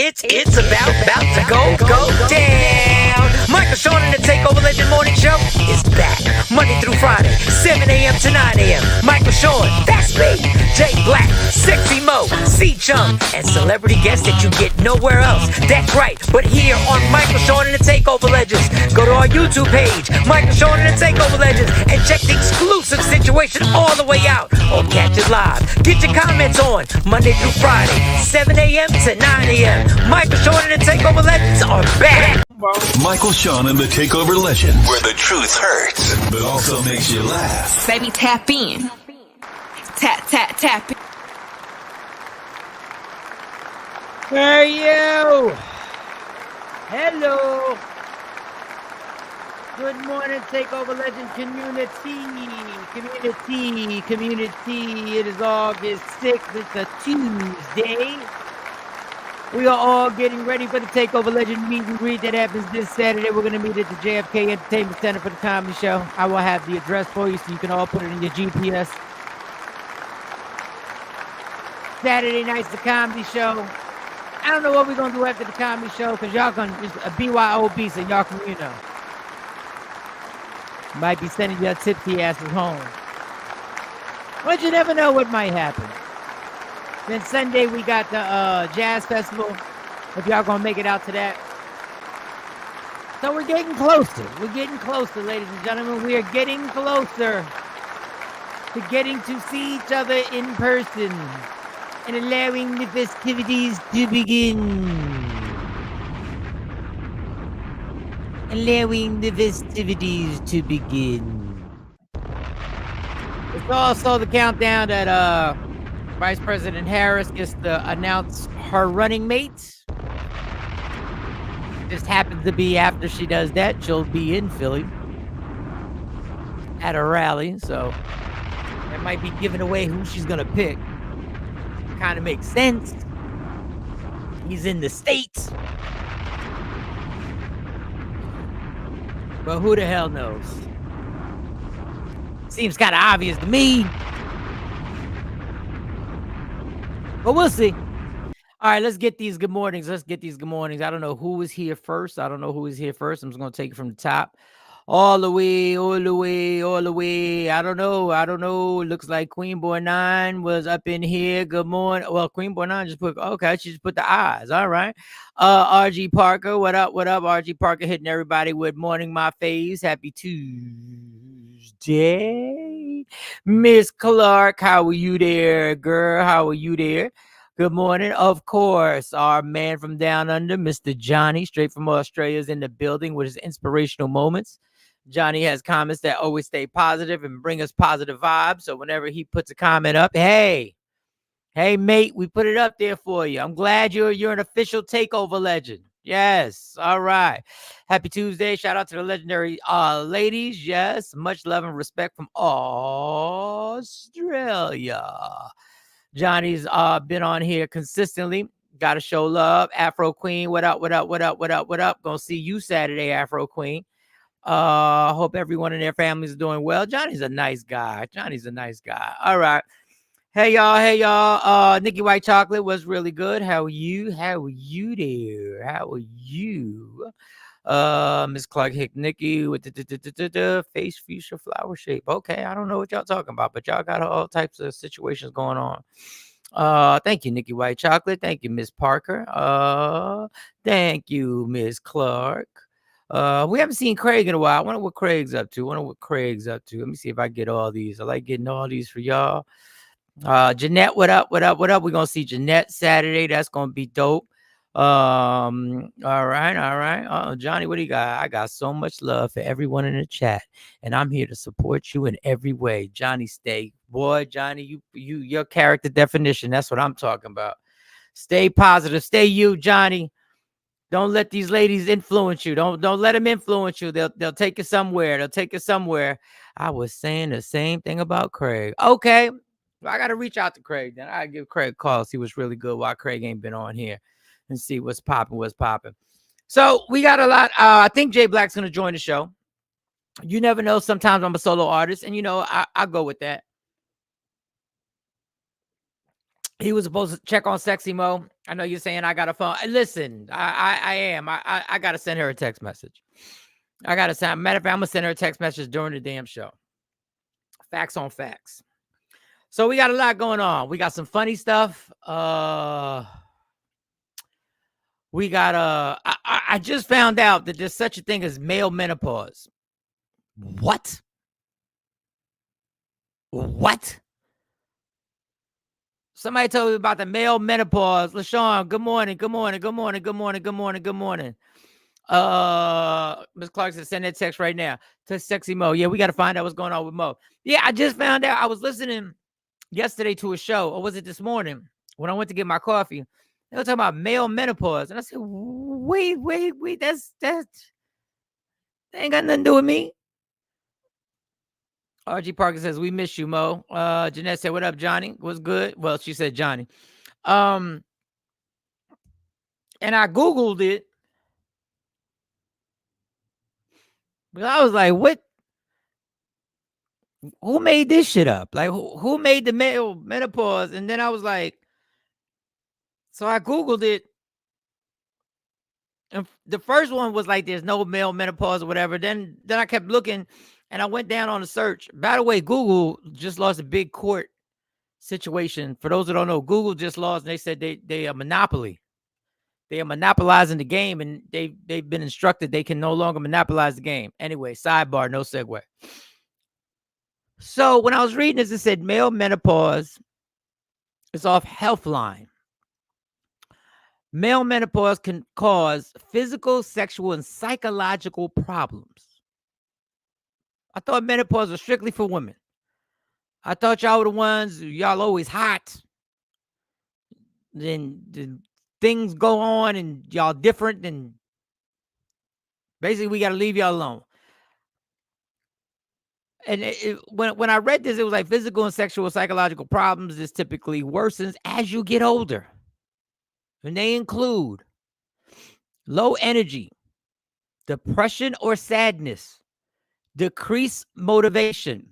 It's about to go down. Michael Sean and the Takeover Legend Morning Show is back Monday through Friday, 7 a.m. to 9 a.m. Michael Sean, that's me. Jay Black, Sexy Mo, C Chung, and celebrity guests that you get nowhere else. That's right, but here on Michael Sean and the Takeover Legends. Go to our YouTube page, Michael Sean and the Takeover Legends, and check the exclusive situation all the way out. Or catch it live. Get your comments on Monday through Friday, 7 a.m. to 9 a.m. Michael Sean and the Takeover Legends are back. Michael Sean and the Takeover Legends, where the truth hurts, but also makes you laugh. Baby, tap in. Tap in. Where are you? Hello. Good morning, Takeover Legend community. It is August 6th. It's a Tuesday. We are all getting ready for the Takeover Legend meet and greet that happens this Saturday. We're going to meet at the JFK Entertainment Center for the comedy show. I will have the address for you so you can all put it in your GPS. Saturday night's the comedy show. I don't know what we're going to do after the comedy show because y'all going to just a BYOB, so y'all can, might be sending your tipsy asses home. But you never know what might happen. Then Sunday we got the Jazz Festival, if y'all gonna make it out to that. So we're getting closer. We're getting closer, ladies and gentlemen. We are getting closer to getting to see each other in person and allowing the festivities to begin. It's also the countdown that Vice President Harris gets to announce her running mates. Just happens to be after she does that, she'll be in Philly at a rally. So that might be giving away who she's going to pick. Kind of makes sense. He's in the States. But who the hell knows? Seems kind of obvious to me. But we'll see. All right, let's get these good mornings. I don't know who is here first. I'm just going to take it from the top. All the way. I don't know. Looks like Queen Boy 9 was up in here. Good morning. Well, Queen Boy 9 she just put the eyes. All right. RG Parker, what up? RG Parker hitting everybody with morning my face. Happy Tuesday. Miss Clark, how are you there, girl? How are you there? Good morning. Of course, our man from down under, Mr. Johnny, straight from Australia, is in the building with his inspirational moments. Johnny has comments that always stay positive and bring us positive vibes. So whenever he puts a comment up, hey, mate, we put it up there for you. I'm glad you're an official Takeover Legend. Yes. All right. Happy Tuesday. Shout out to the legendary ladies. Yes. Much love and respect from Australia. Johnny's been on here consistently. Got to show love. Afro Queen. What up? Gonna see you Saturday, Afro Queen. Hope everyone in their families is doing well. Johnny's a nice guy. All right. Hey y'all. Nikki White Chocolate was really good. How are you there? How are you? Miss Clark Hick Nikki with the face fuchsia flower shape. Okay, I don't know what y'all talking about, but y'all got all types of situations going on. Thank you, Nikki White Chocolate. Thank you, Miss Parker. Thank you, Miss Clark. We haven't seen Craig in a while. I wonder what Craig's up to. Let me see if I get all these. I like getting all these for y'all. Jeanette, what up? We're gonna see Jeanette Saturday. That's gonna be dope. All right. Johnny, what do you got? I got so much love for everyone in the chat, and I'm here to support you in every way. Johnny, Johnny, your character definition. That's what I'm talking about. Stay positive. Stay you, Johnny. Don't let these ladies influence you. Don't let them influence you. They'll take you somewhere. I was saying the same thing about Craig. Okay. I got to reach out to Craig. Then I give Craig a call, see what's really good, why Craig ain't been on here, and see what's popping. So we got a lot. I think Jay Black's going to join the show. You never know. Sometimes I'm a solo artist, and, I go with that. He was supposed to check on Sexy Mo. I know you're saying I got a phone. Listen, I am. I got to send her a text message. I got to send. Matter of fact, I'm going to send her a text message during the damn show. Facts on facts. So we got a lot going on. We got some funny stuff. We got I just found out that there's such a thing as male menopause. What? What? Somebody told me about the male menopause. LaShawn, good morning, good morning, good morning, good morning, good morning, good morning. Miss Clark said, send that text right now to Sexy Mo. Yeah, we got to find out what's going on with Mo. Yeah, I just found out. I was listening yesterday to a show, or was it this morning when I went to get my coffee? They were talking about male menopause. And I said, wait, that ain't got nothing to do with me. RG Parker says, we miss you, Mo. Jeanette said, what up, Johnny? What's good? Well, she said Johnny. And I Googled it. But I was like, what? Who made this shit up? Like, who made the male menopause? And then I was like, so I Googled it. And the first one was like, there's no male menopause or whatever. Then I kept looking and I went down on the search. By the way, Google just lost a big court situation. For those that don't know, Google just lost. And they said they are monopoly. They are monopolizing the game, and they've been instructed they can no longer monopolize the game. Anyway, sidebar, no segue. So when I was reading this, it said male menopause is off Healthline. Male menopause can cause physical, sexual, and psychological problems. I thought menopause was strictly for women. I thought y'all were the ones, y'all always hot. Then things go on and y'all different. And basically, we got to leave y'all alone. And when I read this, it was like physical and sexual psychological problems. This typically worsens as you get older. And they include low energy, depression or sadness, decreased motivation,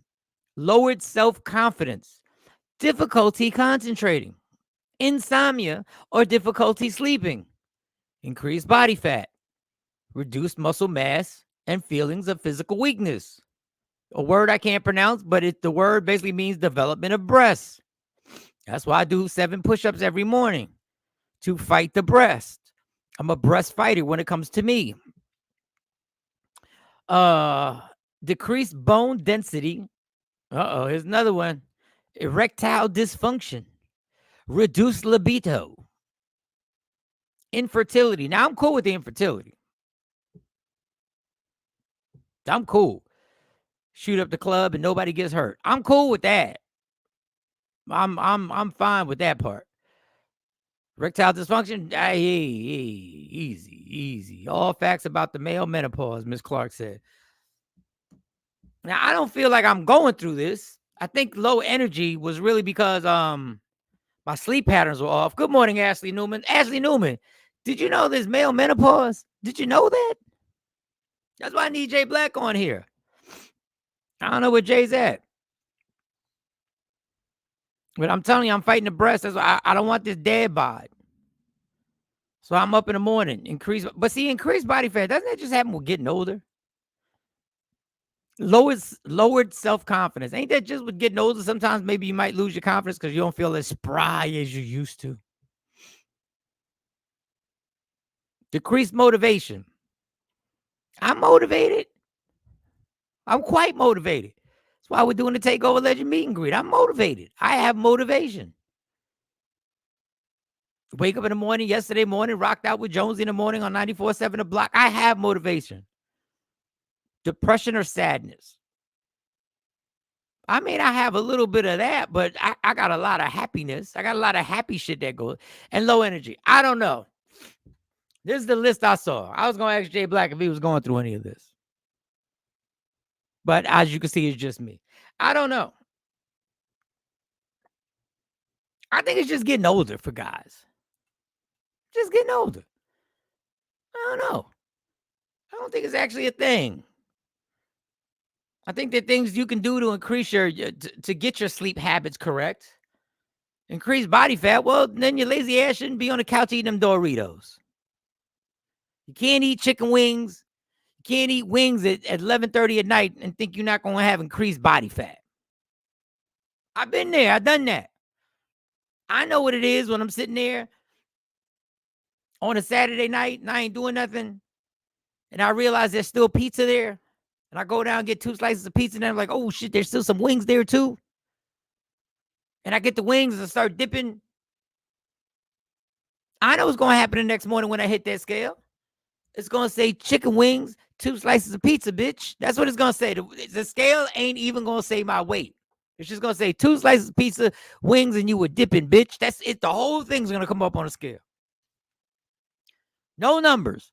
lowered self-confidence, difficulty concentrating, insomnia or difficulty sleeping, increased body fat, reduced muscle mass, and feelings of physical weakness. A word I can't pronounce, but the word basically means development of breasts. That's why I do 7 push-ups every morning to fight the breast. I'm a breast fighter when it comes to me. Decreased bone density. Here's another one. Erectile dysfunction. Reduced libido. Infertility. Now, I'm cool with the infertility. I'm cool. Shoot up the club and nobody gets hurt. I'm cool with that. I'm fine with that part. Erectile dysfunction, easy. All facts about the male menopause, Miss Clark said. Now, I don't feel like I'm going through this. I think low energy was really because my sleep patterns were off. Good morning, Ashley Newman. Ashley Newman, did you know there's male menopause? Did you know that? That's why I need Jay Black on here. I don't know where Jay's at. But I'm telling you, I'm fighting the breast. That's why I don't want this dead bod. So I'm up in the morning, increased body fat. Doesn't that just happen with getting older? Lowered self-confidence. Ain't that just with getting older? Sometimes maybe you might lose your confidence because you don't feel as spry as you used to. Decreased motivation. I'm motivated. I'm quite motivated. That's why we're doing the Takeover Legend meet and greet. I'm motivated. I have motivation. Wake up in the morning, yesterday morning, rocked out with Jonesy in the morning on 94.7 The Block. I have motivation. Depression or sadness. I mean, I have a little bit of that, but I got a lot of happiness. I got a lot of happy shit that goes. And low energy. I don't know. This is the list I saw. I was going to ask Jay Black if he was going through any of this. But as you can see, it's just me. I don't know. I think it's just getting older for guys. Just getting older. I don't know. I don't think it's actually a thing. I think there are things you can do to increase to get your sleep habits correct Increase body fat. Well, then your lazy ass shouldn't be on the couch eating them Doritos. You can't eat chicken wings. You can't eat wings at 11:30 at night and think you're not going to have increased body fat. I've been there. I've done that. I know what it is when I'm sitting there on a Saturday night and I ain't doing nothing. And I realize there's still pizza there. And I go down and get 2 slices of pizza and I'm like, oh shit, there's still some wings there too. And I get the wings and start dipping. I know what's going to happen the next morning when I hit that scale. It's going to say chicken wings, 2 slices of pizza, bitch. That's what it's going to say. The scale ain't even going to say my weight. It's just going to say 2 slices of pizza, wings, and you were dipping, bitch. That's it. The whole thing's going to come up on the scale. No numbers.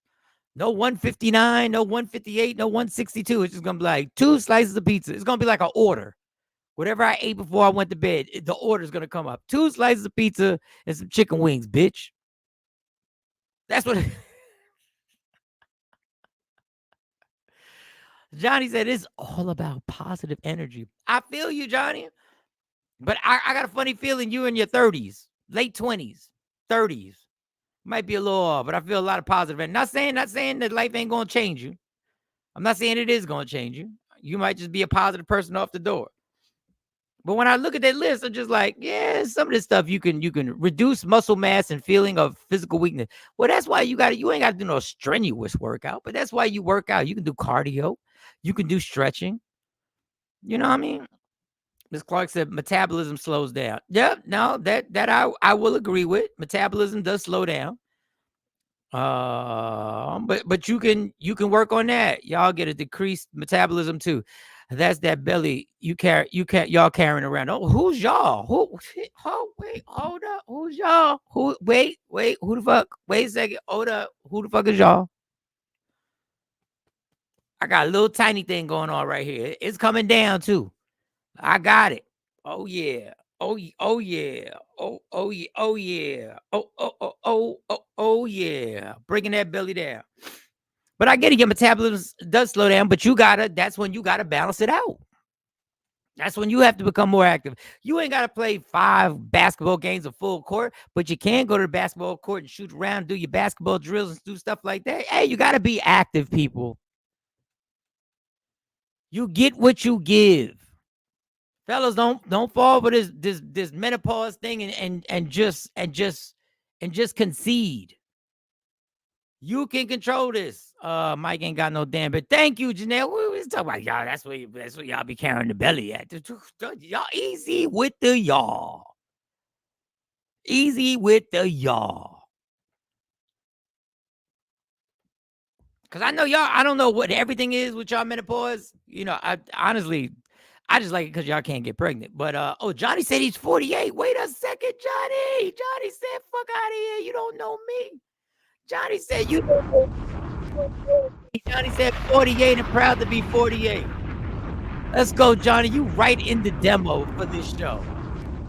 No 159, no 158, no 162. It's just going to be like 2 slices of pizza. It's going to be like an order. Whatever I ate before I went to bed, the order's going to come up. 2 slices of pizza and some chicken wings, bitch. That's what... Johnny said it's all about positive energy. I feel you, Johnny. But I got a funny feeling you in your 30s, late 20s, 30s. Might be a little off, but I feel a lot of positive. And not saying that life ain't going to change you. I'm not saying it is going to change you. You might just be a positive person off the door. But when I look at that list, I'm just like, yeah, some of this stuff you can reduce muscle mass and feeling of physical weakness. Well, that's why you ain't got to do no strenuous workout, but that's why you work out. You can do cardio. You can do stretching. You know what I mean? Ms. Clark said metabolism slows down. Yep, no, that I will agree with. Metabolism does slow down. But you can work on that. Y'all get a decreased metabolism too. That's that belly y'all carrying around. Oh, who's y'all? Wait, hold up. Who's y'all? Wait, who the fuck? Wait a second. Hold up. Who the fuck is y'all? I got a little tiny thing going on right here. It's coming down too. I got it. Oh yeah. Oh yeah. Oh yeah. Oh yeah. Oh yeah. Oh yeah. Bringing that belly down. But I get it. Your metabolism does slow down, but that's when you gotta balance it out. That's when you have to become more active. You ain't gotta play 5 basketball games of full court, but you can go to the basketball court and shoot around, do your basketball drills and do stuff like that. Hey, you gotta be active, people. You get what you give. Fellas, don't fall for this menopause thing and just concede. You can control this. Mike ain't got no damn, but thank you, Janelle. We was talking about y'all. That's where y'all be carrying the belly at. Y'all easy with the y'all. Easy with the y'all. Cause I know y'all, I don't know what everything is with y'all menopause. You know, I honestly, I just like it because y'all can't get pregnant. But oh, Johnny said he's 48. Wait a second, Johnny. Johnny said, fuck out of here. You don't know me. Johnny said you don't know me. Johnny said 48 and proud to be 48. Let's go, Johnny. You right in the demo for this show.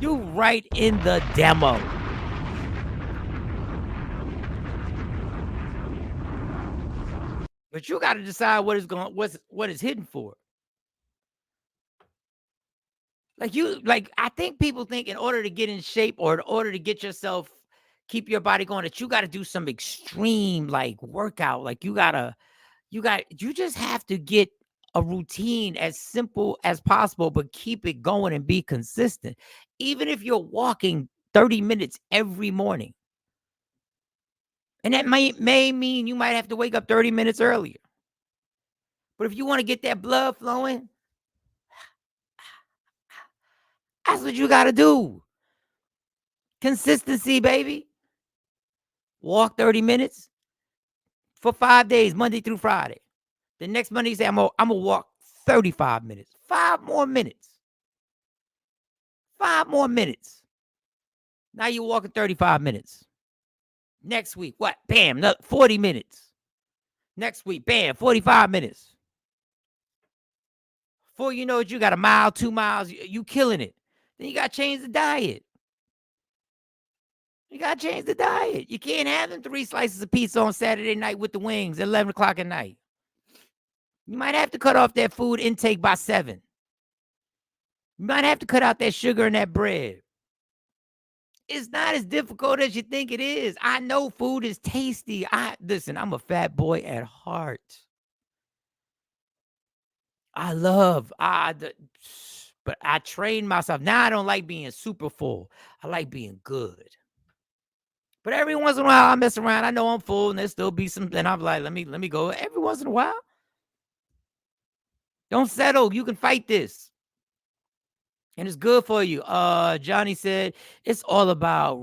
You right in the demo. But you got to decide what it's hidden for. I think people think in order to get in shape or in order to get yourself, keep your body going, that you got to do some extreme like workout. Like you just have to get a routine as simple as possible, but keep it going and be consistent. Even if you're walking 30 minutes every morning. And that may mean you might have to wake up 30 minutes earlier. But if you want to get that blood flowing, that's what you got to do. Consistency, baby. Walk 30 minutes for 5 days, Monday through Friday. The next Monday, you say, I'm going to walk 35 minutes. 5 more minutes. 5 more minutes. Now you're walking 35 minutes. Next week, what? Bam, 40 minutes. Next week, bam, 45 minutes. Before you know it, you got a mile, 2 miles. You killing it. Then you got to change the diet. You got to change the diet. You can't have them 3 slices of pizza on Saturday night with the wings at 11 o'clock at night. You might have to cut off that food intake by 7. You might have to cut out that sugar and that bread. It's not as difficult as you think it is. I know food is tasty. Listen, I'm a fat boy at heart. I love, but I train myself. Now I don't like being super full. I like being good. But every once in a while I mess around. I know I'm full and there'll still be something. I'm like, let me go. Every once in a while. Don't settle. You can fight this. And it's good for you. Johnny said it's all about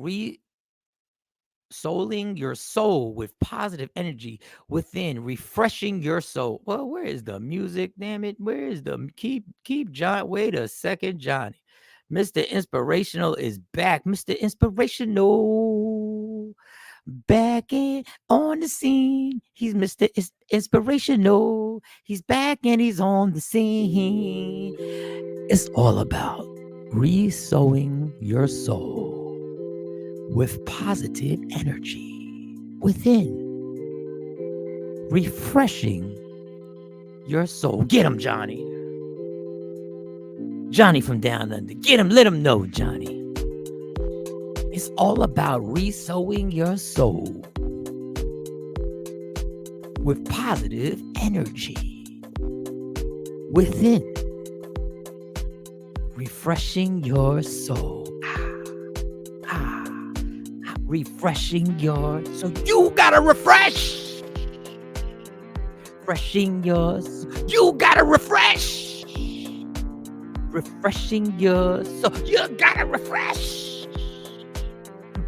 souling your soul with positive energy within, refreshing your soul. Well, where is the music? Damn it. Where is the keep John? Wait a second, Johnny. Mr. Inspirational is back. Mr. Inspirational back in on the scene. He's Mr. Inspirational. He's back and he's on the scene. It's all about re-sowing your soul with positive energy within, refreshing your soul. Get him, Johnny. Johnny from down under. Get him, let him know, Johnny. It's all about re-sowing your soul with positive energy within, refreshing your soul. Refreshing your soul. You gotta refresh. Refreshing your soul. You gotta refresh. Refreshing your soul. You gotta refresh.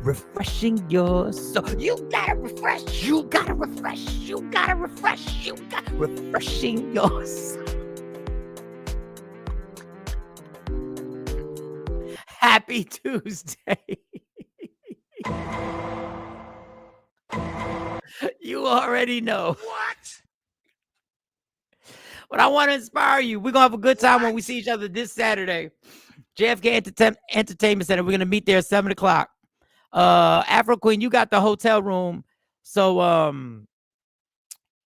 Refreshing your soul. You gotta refresh. You gotta refresh. You gotta refresh. You gotta refreshing your soul. Happy Tuesday. You already know. What? But I want to inspire you. We're going to have a good time when we see each other this Saturday. JFK Entertainment Center. We're going to meet there at 7 o'clock. Afro Queen, you got the hotel room. So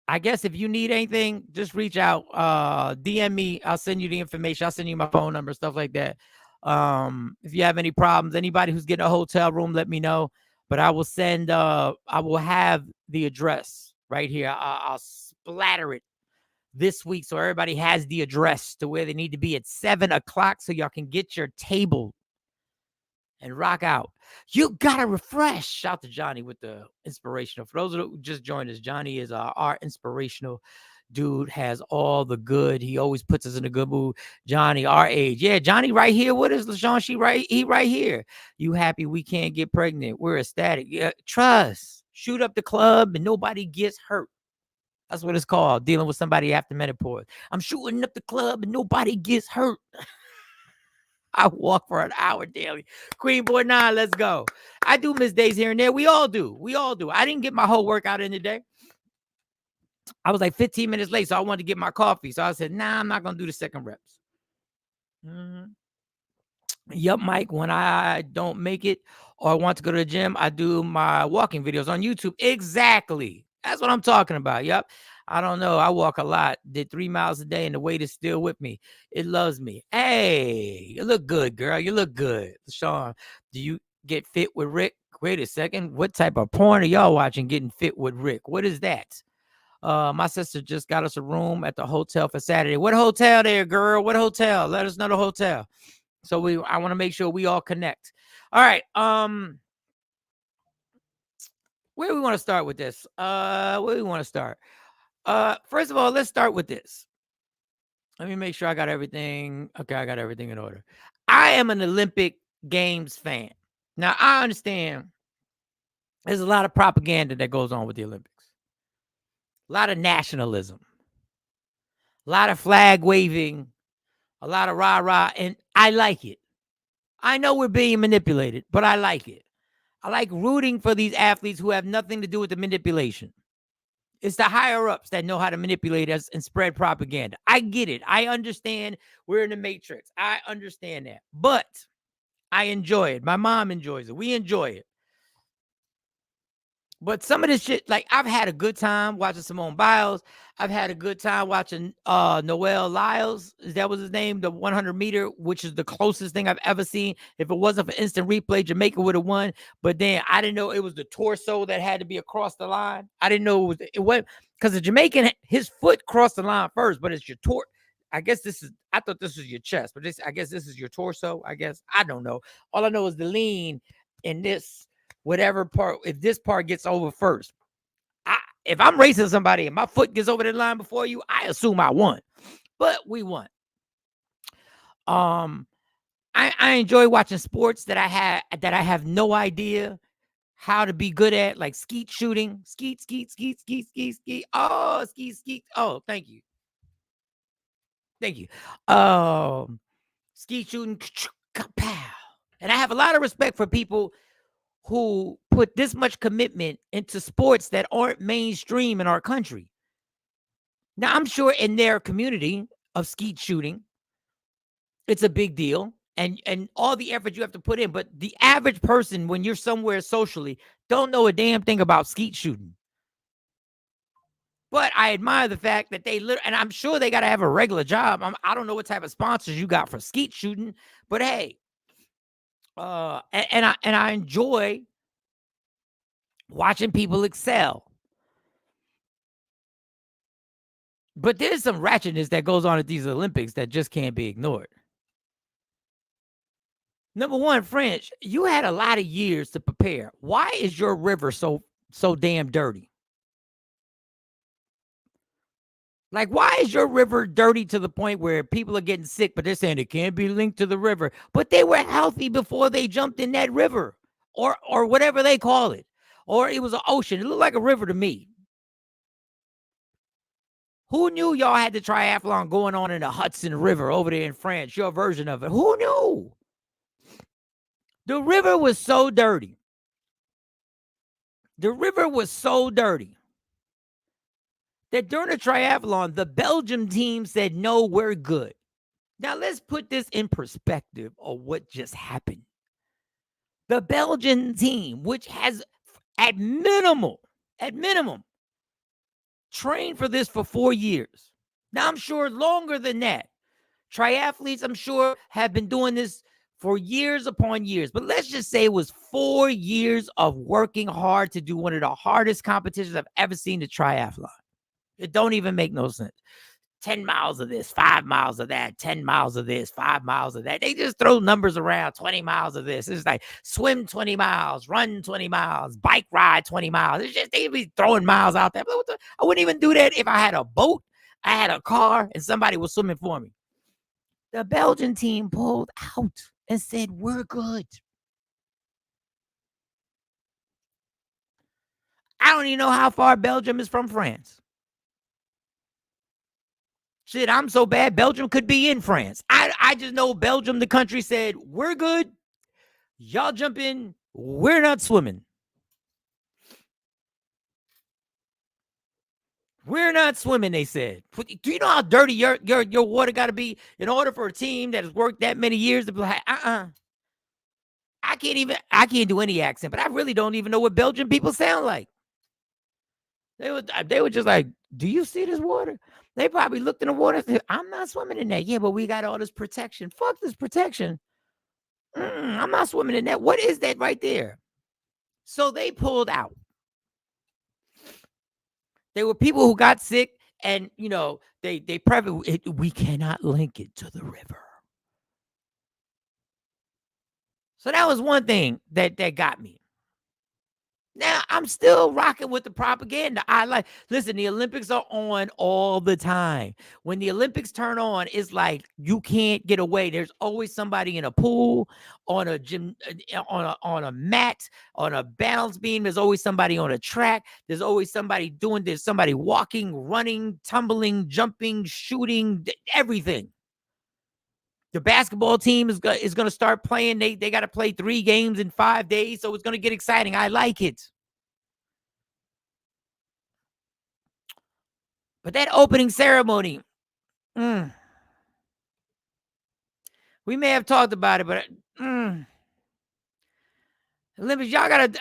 I guess if you need anything, just reach out. DM me. I'll send you the information. I'll send you my phone number, stuff like that. If you have any problems, anybody who's getting a hotel room, let me know. But I will send, I will have the address right here. I'll splatter it this week so everybody has the address to where they need to be at 7 o'clock so y'all can get your table and rock out. You gotta refresh. Shout to Johnny with the inspirational. For those who just joined us, Johnny is our inspirational dude, has all the good. He always puts us in a good mood. Johnny, our age. Yeah, Johnny right here with us. LaShawn, he right here. You happy we can't get pregnant? We're ecstatic. Yeah, trust. Shoot up the club and nobody gets hurt. That's what it's called, dealing with somebody after menopause. I'm shooting up the club and nobody gets hurt. I walk for an hour daily. Queen Boy 9, let's go. I do miss days here and there. We all do. We all do. I didn't get my whole workout in today. I was like 15 minutes late, so I wanted to get my coffee. So I said, nah, I'm not going to do the second reps. Yep, Mike, when I don't make it or want to go to the gym, I do my walking videos on YouTube. Exactly. That's what I'm talking about. Yep. I don't know. I walk a lot. Did 3 miles a day, and the weight is still with me. It loves me. Hey, you look good, girl. You look good. Sean, do you get fit with Rick? Wait a second. What type of porn are y'all watching getting fit with Rick? What is that? My sister just got us a room at the hotel for Saturday. What hotel there, girl? What hotel? Let us know the hotel. So I want to make sure we all connect. All right. Where do we want to start with this? Where do we want to start? First of all, let's start with this. Let me make sure I got everything. Okay, I got everything in order. I am an Olympic Games fan. Now, I understand there's a lot of propaganda that goes on with the Olympics. A lot of nationalism. A lot of flag waving. A lot of rah-rah. And I like it. I know we're being manipulated, but I like it. I like rooting for these athletes who have nothing to do with the manipulation. It's the higher-ups that know how to manipulate us and spread propaganda. I get it. I understand we're in the matrix. I understand that. But I enjoy it. My mom enjoys it. We enjoy it. But some of this shit, like I've had a good time watching Simone Biles. I've had a good time watching Noel Lyles. That was his name, the 100-meter, which is the closest thing I've ever seen. If it wasn't for instant replay, Jamaica would have won. But then I didn't know it was the torso that had to be across the line. I didn't know it was because the Jamaican, his foot crossed the line first, but it's your torso. I thought this was your chest, but I guess this is your torso. I don't know. All I know is the lean in this, whatever part, if this part gets over first. If I'm racing somebody and my foot gets over the line before you, I assume I won. But we won. I enjoy watching sports that I have no idea how to be good at, like skeet shooting. Skeet. Oh, skeet. Oh, thank you. Skeet shooting. And I have a lot of respect for people who put this much commitment into sports that aren't mainstream in our country. Now, I'm sure in their community of skeet shooting, it's a big deal, and all the effort you have to put in. But the average person, when you're somewhere socially, don't know a damn thing about skeet shooting. But I admire the fact that and I'm sure they got to have a regular job. I don't know what type of sponsors you got for skeet shooting, but hey, and I enjoy watching people excel. But there's some ratchetness that goes on at these Olympics that just can't be ignored. Number one, French, you had a lot of years to prepare. Why is your river so damn dirty? Like, why is your river dirty to the point where people are getting sick, but they're saying it can't be linked to the river? But they were healthy before they jumped in that river, or whatever they call it. Or it was an ocean. It looked like a river to me. Who knew y'all had the triathlon going on in the Hudson River over there in France? Your version of it. Who knew? The river was so dirty. The river was so dirty that during the triathlon, the Belgium team said, no, we're good. Now, let's put this in perspective of what just happened. The Belgian team, which has at minimum, trained for this for 4 years. Now, I'm sure longer than that. Triathletes, I'm sure, have been doing this for years upon years. But let's just say it was 4 years of working hard to do one of the hardest competitions I've ever seen, the triathlon. It don't even make no sense. 10 miles of this, 5 miles of that, 10 miles of this, 5 miles of that. They just throw numbers around, 20 miles of this. It's like swim 20 miles, run 20 miles, bike ride 20 miles. It's just, they be throwing miles out there. I wouldn't even do that if I had a boat, I had a car, and somebody was swimming for me. The Belgian team pulled out and said, we're good. I don't even know how far Belgium is from France. Shit, I'm so bad, Belgium could be in France. I just know Belgium, the country, said, we're good. Y'all jump in. We're not swimming. We're not swimming, they said. Do you know how dirty your water got to be in order for a team that has worked that many years to be like, I can't do any accent, but I really don't even know what Belgian people sound like. They were just like, do you see this water? They probably looked in the water and said, I'm not swimming in that. Yeah, but we got all this protection. Fuck this protection. I'm not swimming in that. What is that right there? So they pulled out. There were people who got sick, and they we cannot link it to the river. So that was one thing that got me. Now, I'm still rocking with the propaganda. Listen, the Olympics are on all the time. When the Olympics turn on, it's like you can't get away. There's always somebody in a pool, on a gym, on a mat, on a balance beam. There's always somebody on a track. There's always somebody there's somebody walking, running, tumbling, jumping, shooting, everything. The basketball team is going to start playing. They got to play 3 games in 5 days, so it's going to get exciting. I like it. But that opening ceremony, we may have talked about it, but Olympics, y'all gotta.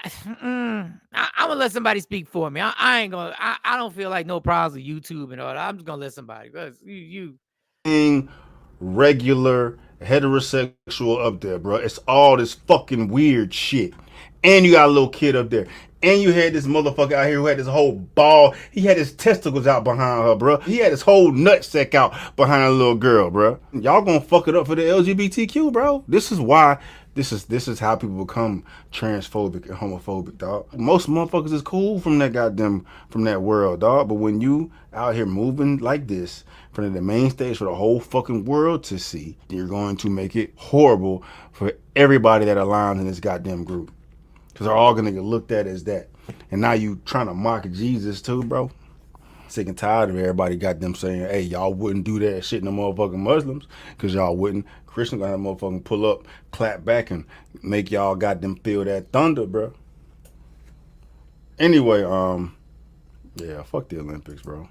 I'm gonna let somebody speak for me. I ain't gonna. I don't feel like no problems with YouTube and all that. I'm just gonna let somebody. Because you. Regular heterosexual up there, bro. It's all this fucking weird shit. And you got a little kid up there. And you had this motherfucker out here who had this whole ball. He had his testicles out behind her, bro. He had his whole nutsack out behind a little girl, bro. Y'all gonna fuck it up for the LGBTQ, bro. This is why. This is how people become transphobic and homophobic, dog. Most motherfuckers is cool from that world, dog. But when you out here moving like this, in front of the main stage for the whole fucking world to see, you're going to make it horrible for everybody that aligns in this goddamn group. Because they're all gonna get looked at as that. And now you trying to mock Jesus too, bro. Sick and tired of everybody got them saying, hey, y'all wouldn't do that shit no motherfucking Muslims, because y'all wouldn't. Christians gonna have motherfucking pull up, clap back, and make y'all got them feel that thunder, bro. Anyway, yeah, fuck the Olympics, bro.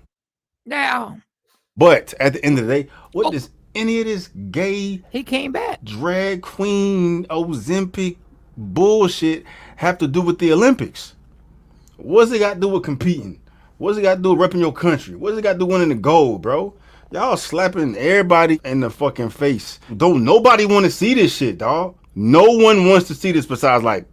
Now, but at the end of the day, what does any of this gay, he came back, drag queen, Ozempic bullshit have to do with the Olympics? What's it got to do with competing? What's it got to do with repping your country? What's it got to do with winning the gold, bro? Y'all slapping everybody in the fucking face. Don't nobody want to see this shit, dog. No one wants to see this besides like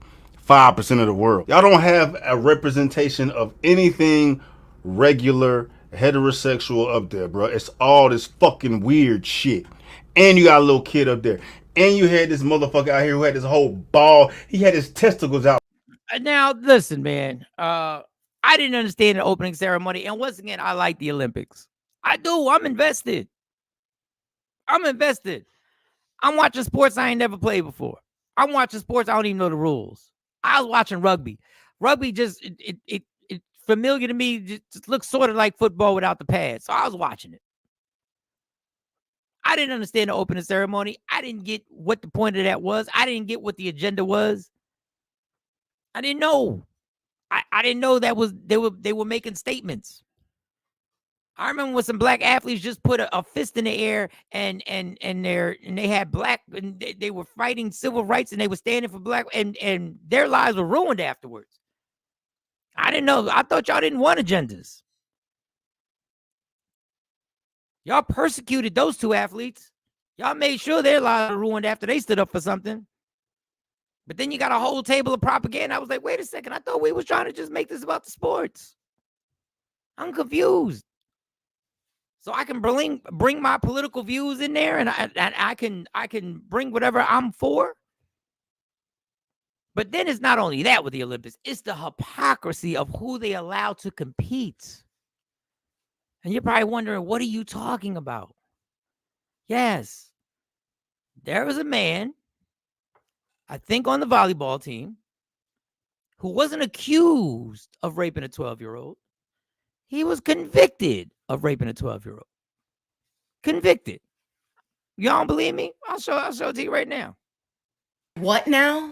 5% of the world. Y'all don't have a representation of anything regular heterosexual up there, bro. It's all this fucking weird shit. And you got a little kid up there. And you had this motherfucker out here who had this whole ball. He had his testicles out. Now, listen, man. I didn't understand the opening ceremony. And once again, I like the Olympics. I do. I'm invested. I'm watching sports I ain't never played before. I'm watching sports I don't even know the rules. I was watching rugby. Rugby just it familiar to me. Just looks sort of like football without the pads. So I was watching it. I didn't understand the opening ceremony. I didn't get what the point of that was. I didn't get what the agenda was. I didn't know. I didn't know that was they were making statements. I remember when some black athletes just put a fist in the air and they had black and they were fighting civil rights and they were standing for black and their lives were ruined afterwards. I didn't know. I thought y'all didn't want agendas. Y'all persecuted those two athletes. Y'all made sure their lives were ruined after they stood up for something. But then you got a whole table of propaganda. I was like, wait a second. I thought we was trying to just make this about the sports. I'm confused. So I can bring my political views in there, and I can bring whatever I'm for. But then it's not only that with the Olympics, it's the hypocrisy of who they allow to compete. And you're probably wondering, what are you talking about? Yes, there was a man, I think on the volleyball team, who wasn't accused of raping a 12-year-old. He was convicted of raping a 12-year-old. Convicted. Y'all don't believe me? I'll show it to you right now. What now?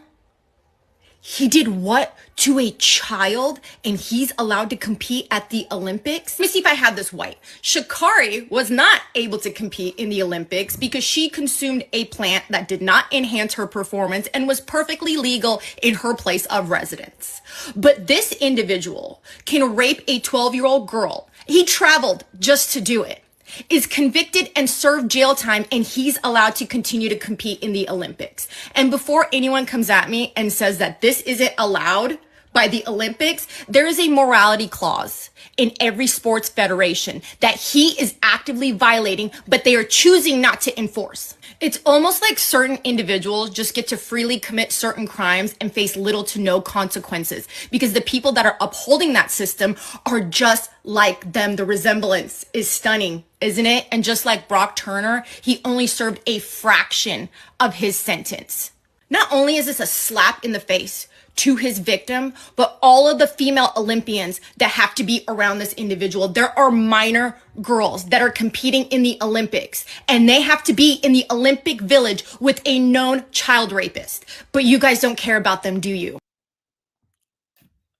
He did what to a child, and he's allowed to compete at the Olympics? Let me see if I have this right. Sha'Carri was not able to compete in the Olympics because she consumed a plant that did not enhance her performance and was perfectly legal in her place of residence. But this individual can rape a 12-year-old girl. He traveled just to do it. Is convicted and served jail time, and he's allowed to continue to compete in the Olympics. And before anyone comes at me and says that this isn't allowed by the Olympics, there is a morality clause in every sports federation that he is actively violating, but they are choosing not to enforce. It's almost like certain individuals just get to freely commit certain crimes and face little to no consequences because the people that are upholding that system are just like them. The resemblance is stunning, isn't it? And just like Brock Turner, he only served a fraction of his sentence. Not only is this a slap in the face to his victim, but all of the female Olympians that have to be around this individual. There are minor girls that are competing in the Olympics, and they have to be in the Olympic Village with a known child rapist. But you guys don't care about them, do you?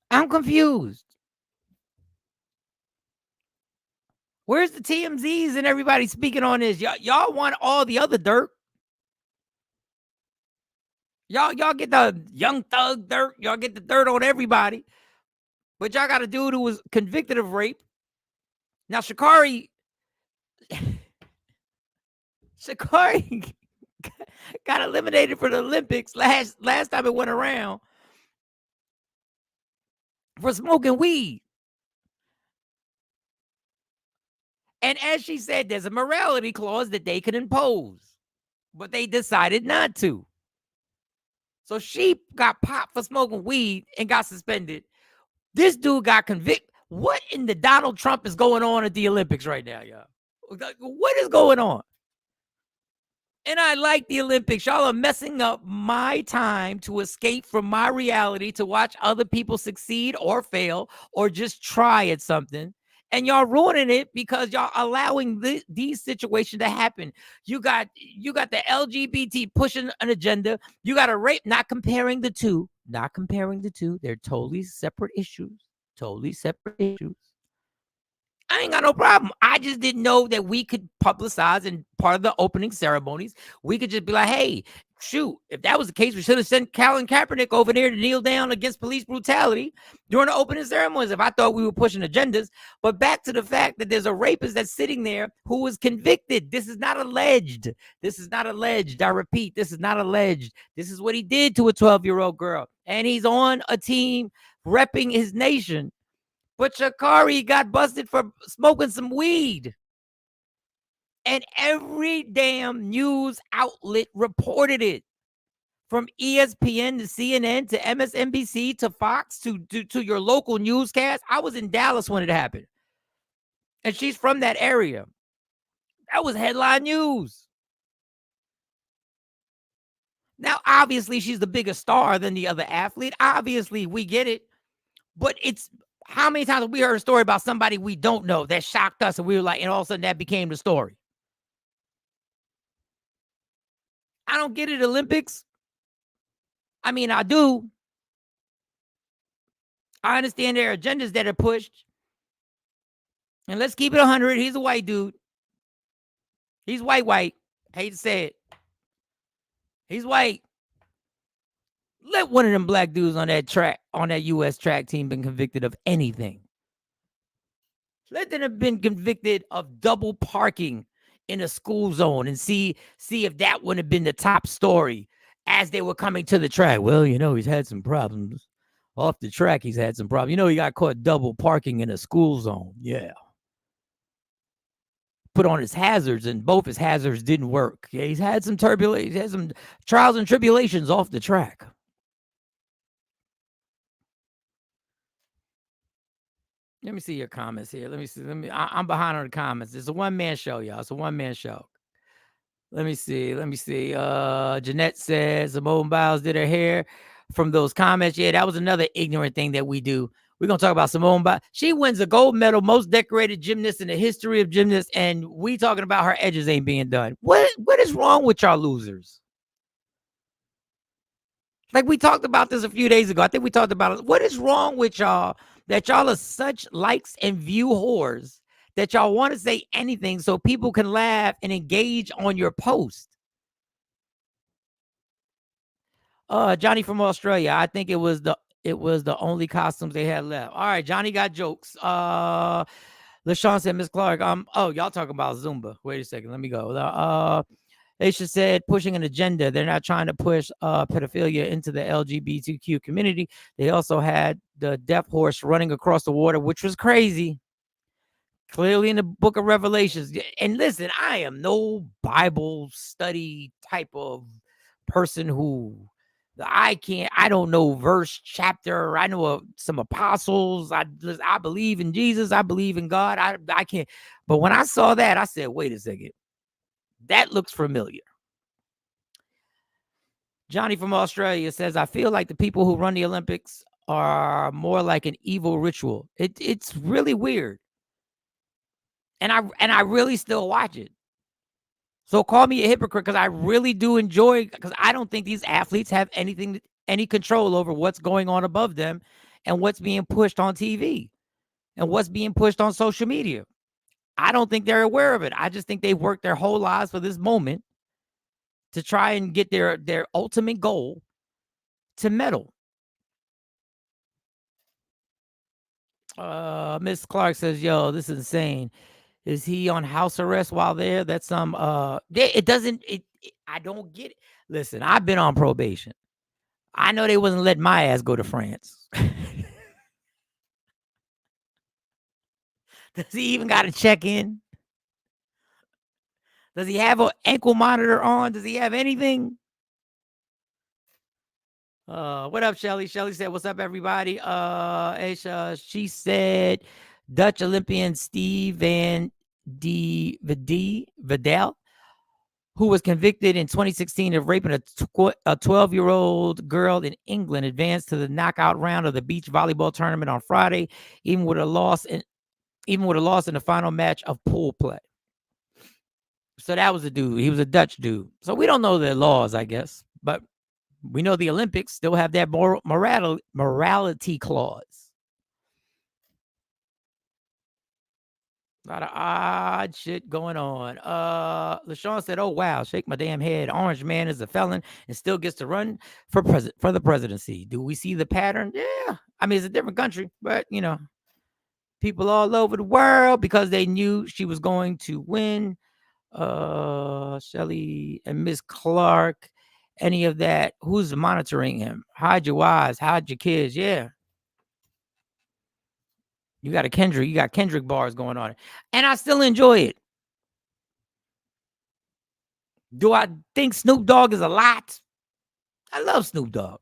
I'm confused. Where's the TMZs and everybody speaking on this? Y'all want all the other dirt. Y'all get the young thug dirt. Y'all get the dirt on everybody. But y'all got a dude who was convicted of rape. Now, Sha'Carri got eliminated for the Olympics last time it went around for smoking weed. And as she said, there's a morality clause that they can impose, but they decided not to. So she got popped for smoking weed and got suspended. This dude got convicted. What in the Donald Trump is going on at the Olympics right now, y'all? What is going on? And I like the Olympics. Y'all are messing up my time to escape from my reality, to watch other people succeed or fail or just try at something. And y'all ruining it because y'all allowing these situations to happen. You got the LGBT pushing an agenda. You got a rape, not comparing the two. They're totally separate issues. I ain't got no problem. I just didn't know that we could publicize, and part of the opening ceremonies, we could just be like, hey, shoot, if that was the case, we should have sent Colin Kaepernick over there to kneel down against police brutality during the opening ceremonies if I thought we were pushing agendas. But back to the fact that there's a rapist that's sitting there who was convicted. This is not alleged. I repeat, this is not alleged. This is what he did to a 12-year-old girl. And he's on a team repping his nation. But Sha'Carri got busted for smoking some weed. And every damn news outlet reported it. From ESPN to CNN to MSNBC to Fox to your local newscast. I was in Dallas when it happened. And she's from that area. That was headline news. Now, obviously, she's the bigger star than the other athlete. Obviously, we get it. But it's... How many times have we heard a story about somebody we don't know that shocked us and we were like, and all of a sudden that became the story? I don't get it, Olympics. I mean, I do. I understand there are agendas that are pushed. And let's keep it 100. He's a white dude. He's white. Hate to say it. He's white. Let one of them black dudes on that U.S. track team been convicted of anything. Let them have been convicted of double parking in a school zone and see if that would have been the top story as they were coming to the track. Well, he's had some problems. Off the track, he's had some problems. He got caught double parking in a school zone. Yeah. Put on his hazards, and both his hazards didn't work. Yeah, he's had some turbulence. He had some trials and tribulations off the track. Let me see your comments here. I'm behind on the comments. It's a one-man show, y'all. It's a one-man show. Let me see. Jeanette says Simone Biles did her hair from those comments. Yeah, that was another ignorant thing that we do. We're going to talk about Simone Biles. She wins a gold medal, most decorated gymnast in the history of gymnasts, and we talking about her edges ain't being done. What is wrong with y'all losers? Like we talked about this a few days ago. I think we talked about it. What is wrong with y'all that y'all are such likes and view whores that y'all want to say anything so people can laugh and engage on your post? Johnny from Australia. I think it was the only costumes they had left. All right, Johnny got jokes. LaShawn said, Miss Clark, y'all talking about Zumba. Wait a second, let me go. Aisha said, pushing an agenda. They're not trying to push pedophilia into the LGBTQ community. They also had the deaf horse running across the water, which was crazy. Clearly in the book of Revelations. And listen, I am no Bible study type of person who I don't know verse, chapter. I know some apostles. I believe in Jesus. I believe in God. I can't. But when I saw that, I said, wait a second. That looks familiar. Johnny from Australia says, I feel like the people who run the Olympics are more like an evil ritual. It's really weird. And I really still watch it. So call me a hypocrite because I really do enjoy, because I don't think these athletes have any control over what's going on above them and what's being pushed on TV and what's being pushed on social media. I don't think they're aware of it. I just think they've worked their whole lives for this moment to try and get their ultimate goal, to medal. Miss Clark says, yo, this is insane. Is he on house arrest while there? That's some it doesn't I don't get it. Listen, I've been on probation. I know they wasn't letting my ass go to France. Does he even got to check in? Does he have an ankle monitor on? Does he have anything? What up, Shelly? Shelly said, what's up, everybody? She said Dutch Olympian Steve Van de Vidal, who was convicted in 2016 of raping a 12-year-old girl in England, advanced to the knockout round of the beach volleyball tournament on Friday, even with a loss in the final match of pool play. So that was a dude. He was a Dutch dude. So we don't know their laws, I guess, but we know the Olympics still have that morality clause. A lot of odd shit going on. LaShawn said, oh, wow, shake my damn head. Orange man is a felon and still gets to run for the presidency. Do we see the pattern? Yeah. I mean, it's a different country, but, you know, people all over the world, because they knew she was going to win. Shelly and Miss Clark, any of that, who's monitoring him? Hide your wives, hide your kids. Yeah. You got Kendrick bars going on. And I still enjoy it. Do I think Snoop Dogg is a lot? I love Snoop Dogg.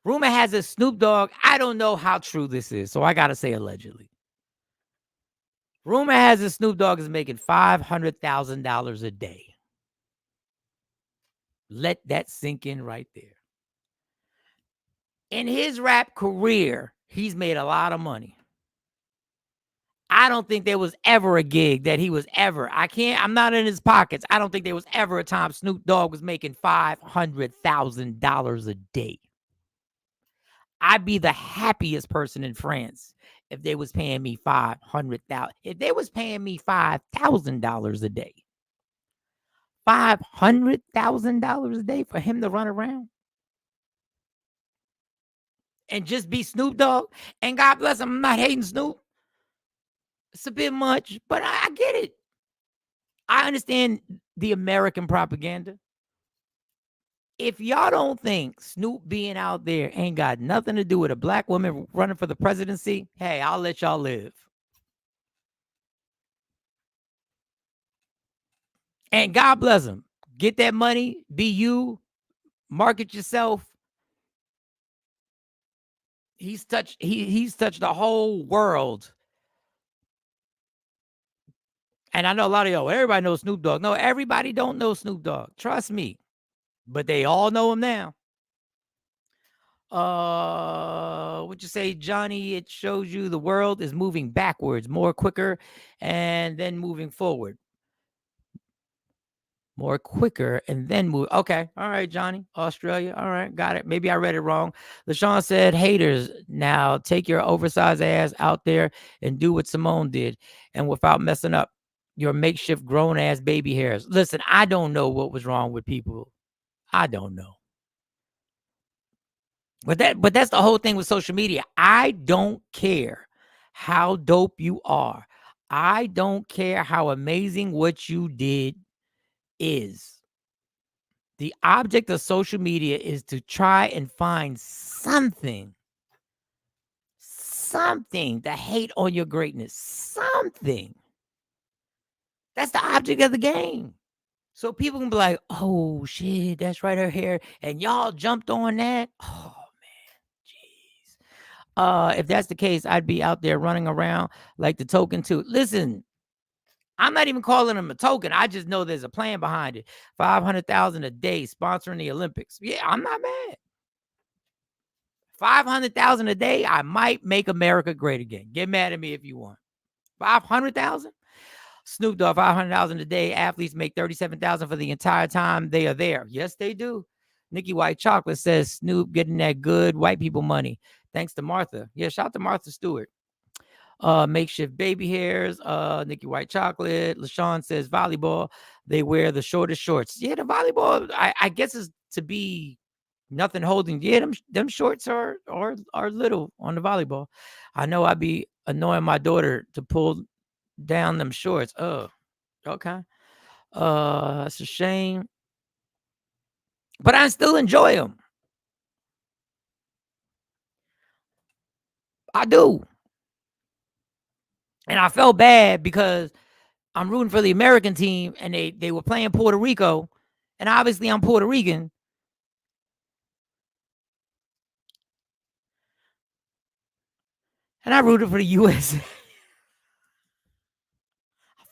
Rumor has it Snoop Dogg, I don't know how true this is, so I got to say allegedly. Rumor has it Snoop Dogg is making $500,000 a day. Let that sink in right there. In his rap career, he's made a lot of money. I don't think there was ever a gig that he was ever, I'm not in his pockets. I don't think there was ever a time Snoop Dogg was making $500,000 a day. I'd be the happiest person in France if they was paying me $500,000. If they was paying me $5,000 a day. $500,000 a day for him to run around and just be Snoop Dogg. And God bless him, I'm not hating Snoop. It's a bit much, but I get it. I understand the American propaganda. If y'all don't think Snoop being out there ain't got nothing to do with a black woman running for the presidency, hey, I'll let y'all live. And God bless him. Get that money, be you, market yourself. He's touched the whole world. And I know a lot of y'all, everybody knows Snoop Dogg. No, everybody don't know Snoop Dogg. Trust me. But they all know him now. What you say, Johnny? It shows you the world is moving backwards, more quicker, and then moving forward. More quicker and then move. Okay. All right, Johnny. Australia. All right. Got it. Maybe I read it wrong. LaShawn said, haters, now take your oversized ass out there and do what Simone did. And without messing up your makeshift grown ass baby hairs. Listen, I don't know what was wrong with people. I don't know. But that's the whole thing with social media. I don't care how dope you are. I don't care how amazing what you did is. The object of social media is to try and find something to hate on your greatness. Something. That's the object of the game. So people can be like, oh, shit, that's right, her hair. And y'all jumped on that. Oh, man, jeez. If that's the case, I'd be out there running around like the token too. Listen, I'm not even calling him a token. I just know there's a plan behind it. $500,000 a day sponsoring the Olympics. Yeah, I'm not mad. $500,000 a day, I might make America great again. Get mad at me if you want. $500,000? Snoop Dogg, $500,000 a day. Athletes make $37,000 for the entire time they are there. Yes, they do. Nikki White Chocolate says Snoop getting that good white people money. Thanks to Martha. Yeah, shout out to Martha Stewart. Makeshift baby hairs. Nikki White Chocolate. LaShawn says volleyball. They wear the shortest shorts. Yeah, the volleyball, I guess, is to be Nothing holding. Yeah, them shorts are little on the volleyball. I know I'd be annoying my daughter to pull down them shorts. Oh, okay. It's a shame, but I still enjoy them. I do. And I felt bad because I'm rooting for the American team and they were playing Puerto Rico. And obviously I'm Puerto Rican. And I rooted for the US. I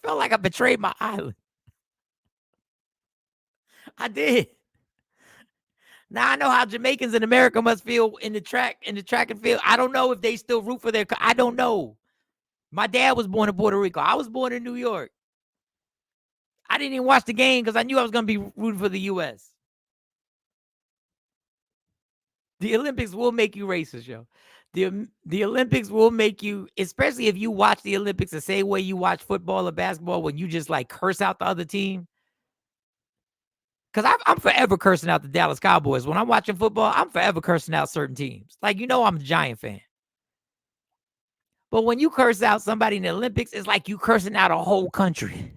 felt like I betrayed my island. I did. Now I know how Jamaicans in America must feel in the track and field. I don't know if they still root for their. I don't know. My dad was born in Puerto Rico. I was born in New York. I didn't even watch the game because I knew I was going to be rooting for the U.S. The Olympics will make you racist, yo. The Olympics will make you, especially if you watch the Olympics the same way you watch football or basketball, when you just like curse out the other team. Because I'm forever cursing out the Dallas Cowboys. When I'm watching football, I'm forever cursing out certain teams. Like, I'm a Giant fan. But when you curse out somebody in the Olympics, it's like you cursing out a whole country.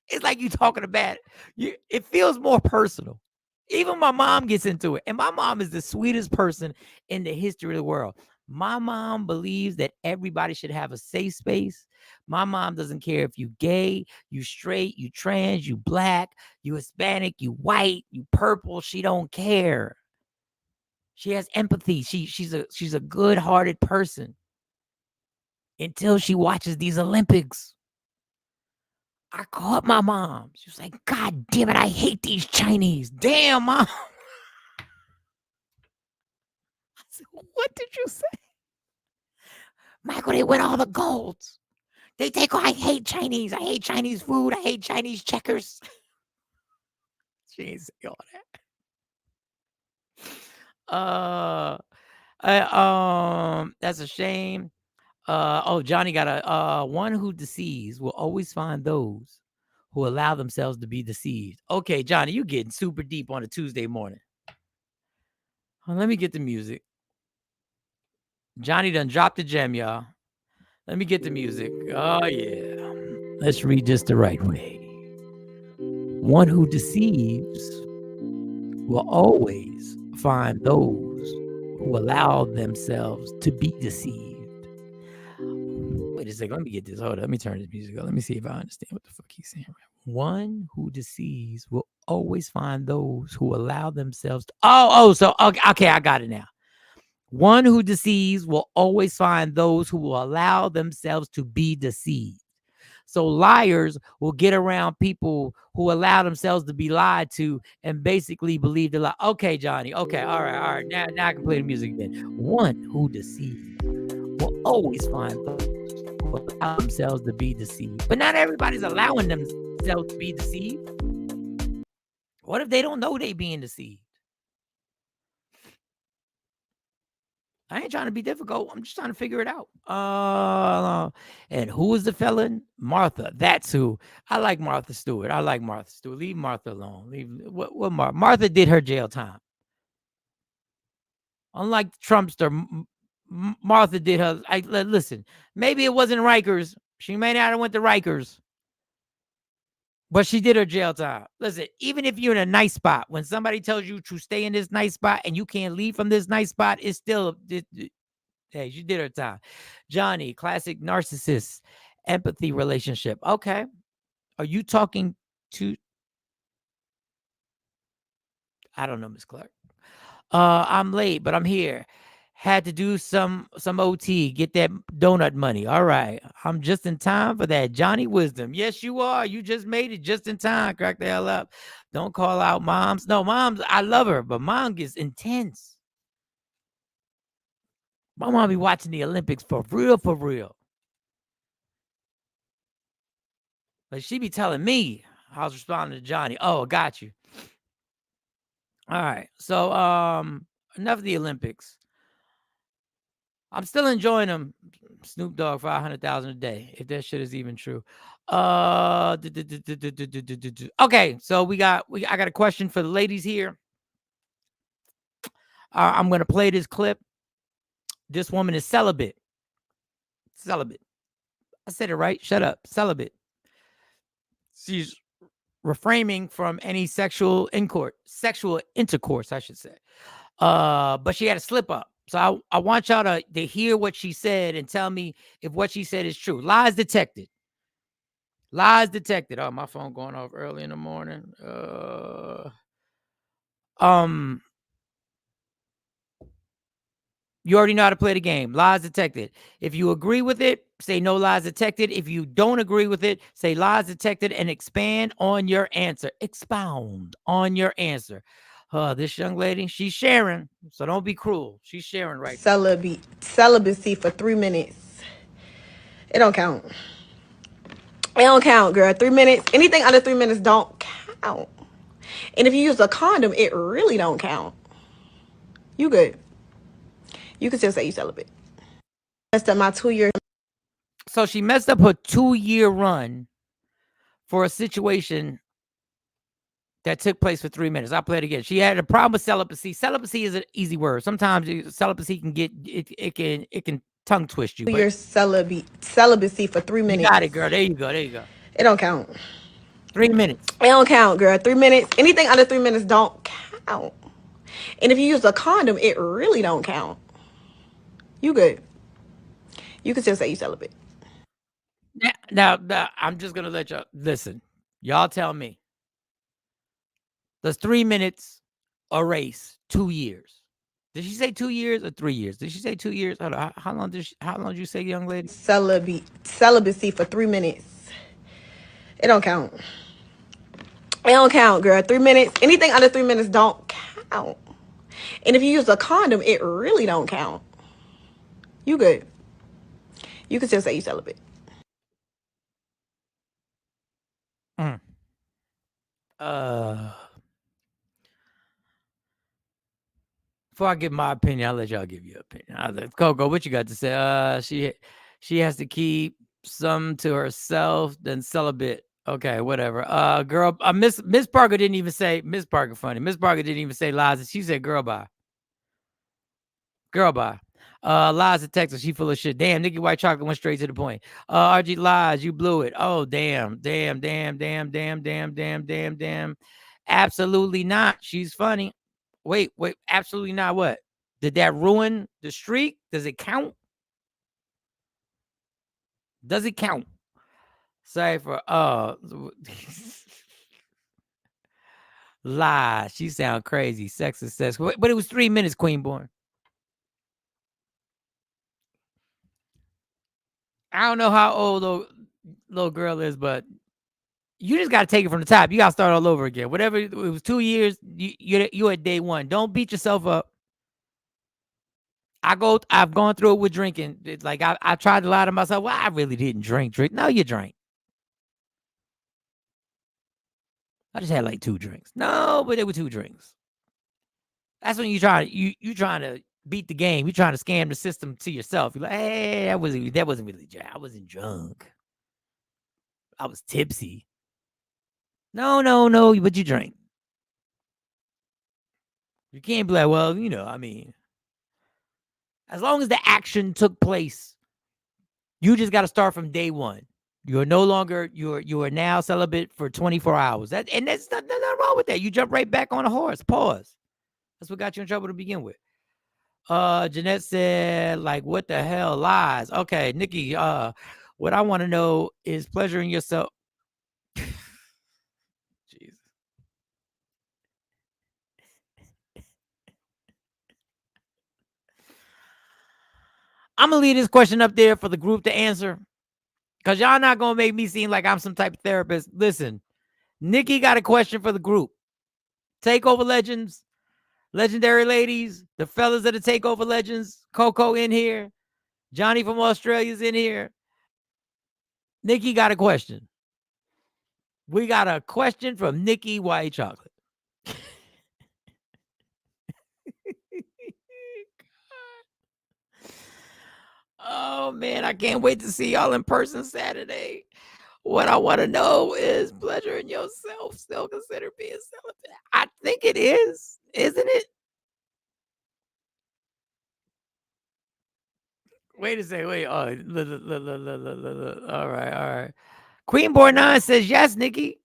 It's like you talking about it. It feels more personal. Even my mom gets into it. And my mom is the sweetest person in the history of the world. My mom believes that everybody should have a safe space. My mom doesn't care if you gay, you straight, you trans, you black, you Hispanic, you white, you purple. She don't care. She has empathy. She's a good-hearted person until she watches these Olympics. I called my mom. She was like, God damn it, I hate these Chinese. Damn, Mom. I said, what did you say? Michael, they win all the golds. They take all, I hate Chinese. I hate Chinese food. I hate Chinese checkers. She ain't say all that. That's a shame. Johnny got a one who deceives will always find those who allow themselves to be deceived. Okay, Johnny, you getting super deep on a Tuesday morning. Let me get the music. Johnny done dropped the gem, y'all. Let me get the music. Oh, yeah. Let's read this the right way. One who deceives will always find those who allow themselves to be deceived. Wait a second. Let me get this. Hold on. Let me turn this music on. Let me see if I understand what the fuck he's saying. One who deceives will always find those who allow themselves to... So, okay, I got it now. One who deceives will always find those who will allow themselves to be deceived. So liars will get around people who allow themselves to be lied to and basically believe the lie. Okay, Johnny. Okay, all right. Now I can play the music again. One who deceives will always find those who allow themselves to be deceived. But not everybody's allowing themselves to be deceived. What if they don't know they being deceived? I ain't trying to be difficult. I'm just trying to figure it out. And who is the felon? Martha. That's who. I like Martha Stewart. Leave Martha alone. What Martha did her jail time. Unlike Trumpster, Martha did her. Listen, maybe it wasn't Rikers. She may not have went to Rikers. But she did her jail time. Listen, even if you're in a nice spot, when somebody tells you to stay in this nice spot and you can't leave from this nice spot, it's still, hey, she did her time. Johnny, classic narcissist, empathy relationship. Okay. Are you talking to, I don't know, Miss Clark. I'm late, but I'm here. Had to do some OT, get that donut money. All right. I'm just in time for that Johnny Wisdom. Yes, you are. You just made it just in time. Crack the hell up. Don't call out moms. No, moms, I love her, but mom gets intense. My mom be watching the Olympics for real. But she be telling me. I was responding to Johnny. Oh, got you. All right. So enough of the Olympics. I'm still enjoying them. Snoop Dogg, 500,000 a day, if that shit is even true. Okay, so I got a question for the ladies here. I'm going to play this clip. This woman is celibate. Celibate. I said it right. Shut up. Celibate. She's refraining from any sexual intercourse, I should say. But she had a slip up. So I want y'all to hear what she said and tell me if what she said is true. Lies detected. Lies detected. Oh, my phone going off early in the morning. You already know how to play the game. Lies detected. If you agree with it, say no lies detected. If you don't agree with it, say lies detected and expand on your answer. Expound on your answer. This young lady, she's sharing, so don't be cruel. She's sharing right now. Celibacy for 3 minutes. It don't count. It don't count, girl. 3 minutes. Anything under 3 minutes don't count. And if you use a condom, it really don't count. You good. You can still say you celibate. Messed up my 2-year. So she messed up her 2-year run for a situation that took place for 3 minutes. I'll play it again. She had a problem with celibacy. Celibacy is an easy word. Sometimes celibacy can get it can tongue twist you. 2 years celibacy for 3 minutes. You got it, girl. There you go. There you go. It don't count. 3 minutes. It don't count, girl. 3 minutes. Anything under 3 minutes don't count. And if you use a condom, it really don't count. You good. You can still say you celibate. Now, I'm just gonna let y'all listen. Y'all tell me. Does 3 minutes erase 2 years? Did she say 2 years or 3 years? Did she say 2 years? How long did you say, young lady? Celibacy for 3 minutes. It don't count. It don't count, girl. 3 minutes. Anything under 3 minutes don't count. And if you use a condom, it really don't count. You good. You can still say you celibate. Before I give my opinion, I'll let y'all give your opinion. Coco, what you got to say? She has to keep some to herself, then celibate. Okay, whatever. Girl, Miss Parker didn't even say, Miss Parker funny. Miss Parker didn't even say lies. She said, girl, bye. Girl, bye. Lies in Texas. She full of shit. Damn, Nikki White Chocolate went straight to the point. RG lies. You blew it. Oh, damn. Absolutely not. She's funny. Wait. Absolutely not. What? Did that ruin the streak? Does it count? Does it count? Sorry for lies. She sound crazy. Sex is sex. But it was 3 minutes, Queenborn. I don't know how old little girl is, but you just got to take it from the top. You got to start all over again. Whatever, it was 2 years. You at day one. Don't beat yourself up. I've gone through it with drinking. It's like I tried to lie to myself. Well, I really didn't drink. No, you drank. I just had like 2 drinks. No, but there were 2 drinks. That's when you trying to beat the game. You're trying to scam the system to yourself. You're like, hey, that wasn't really drunk. I wasn't drunk. I was tipsy. No, but you drank. You can't be like, well, I mean, as long as the action took place, you just got to start from day one. You are no longer, you are now celibate for 24 hours. And there's nothing wrong with that. You jump right back on a horse. Pause. That's what got you in trouble to begin with. Jeanette said, like, what the hell? Lies. Okay, Nikki, what I want to know is pleasuring yourself. Jesus. I'm going to leave this question up there for the group to answer, because y'all not going to make me seem like I'm some type of therapist. Listen, Nikki got a question for the group. Takeover Legends, Legendary Ladies, the fellas of the Takeover Legends, Coco in here, Johnny from Australia's in here. Nikki got a question. We got a question from Nikki White Chocolate. Oh, man, I can't wait to see y'all in person Saturday. What I want to know is pleasure in yourself still consider being celibate? I think it is, isn't it? Wait a second. Wait. Oh, all right. Queen Boy 9 says yes, Nikki.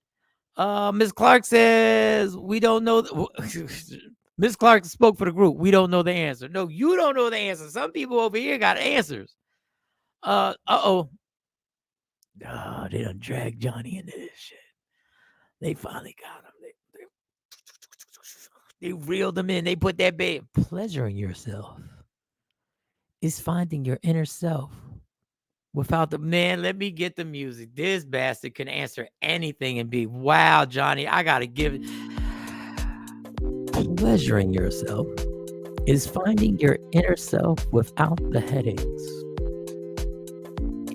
Miss Clark says we don't know. Miss Clark spoke for the group. We don't know the answer. No, you don't know the answer. Some people over here got answers. Oh, they done dragged Johnny into this shit. They finally got him. They reeled him in. They put that babe. Pleasuring yourself is finding your inner self without the man. Let me get the music. This bastard can answer anything and be wow, Johnny. I gotta give it. Pleasuring yourself is finding your inner self without the headaches.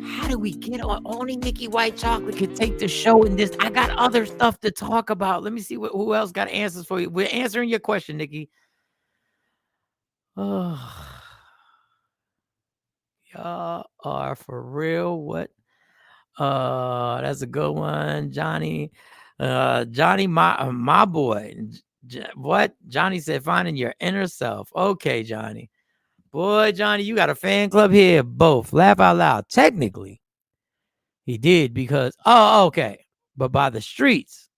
How do we get on? Only Nikki White Chocolate could take the show in this. I got other stuff to talk about. Let me see who else got answers for you. We're answering your question, Nikki. Oh, y'all are for real. What? That's a good one, Johnny. Johnny, my boy. What? Johnny said, finding your inner self. Okay, Johnny. Boy, Johnny, you got a fan club here. Both. Laugh out loud. Technically, he did because, okay. But by the streets.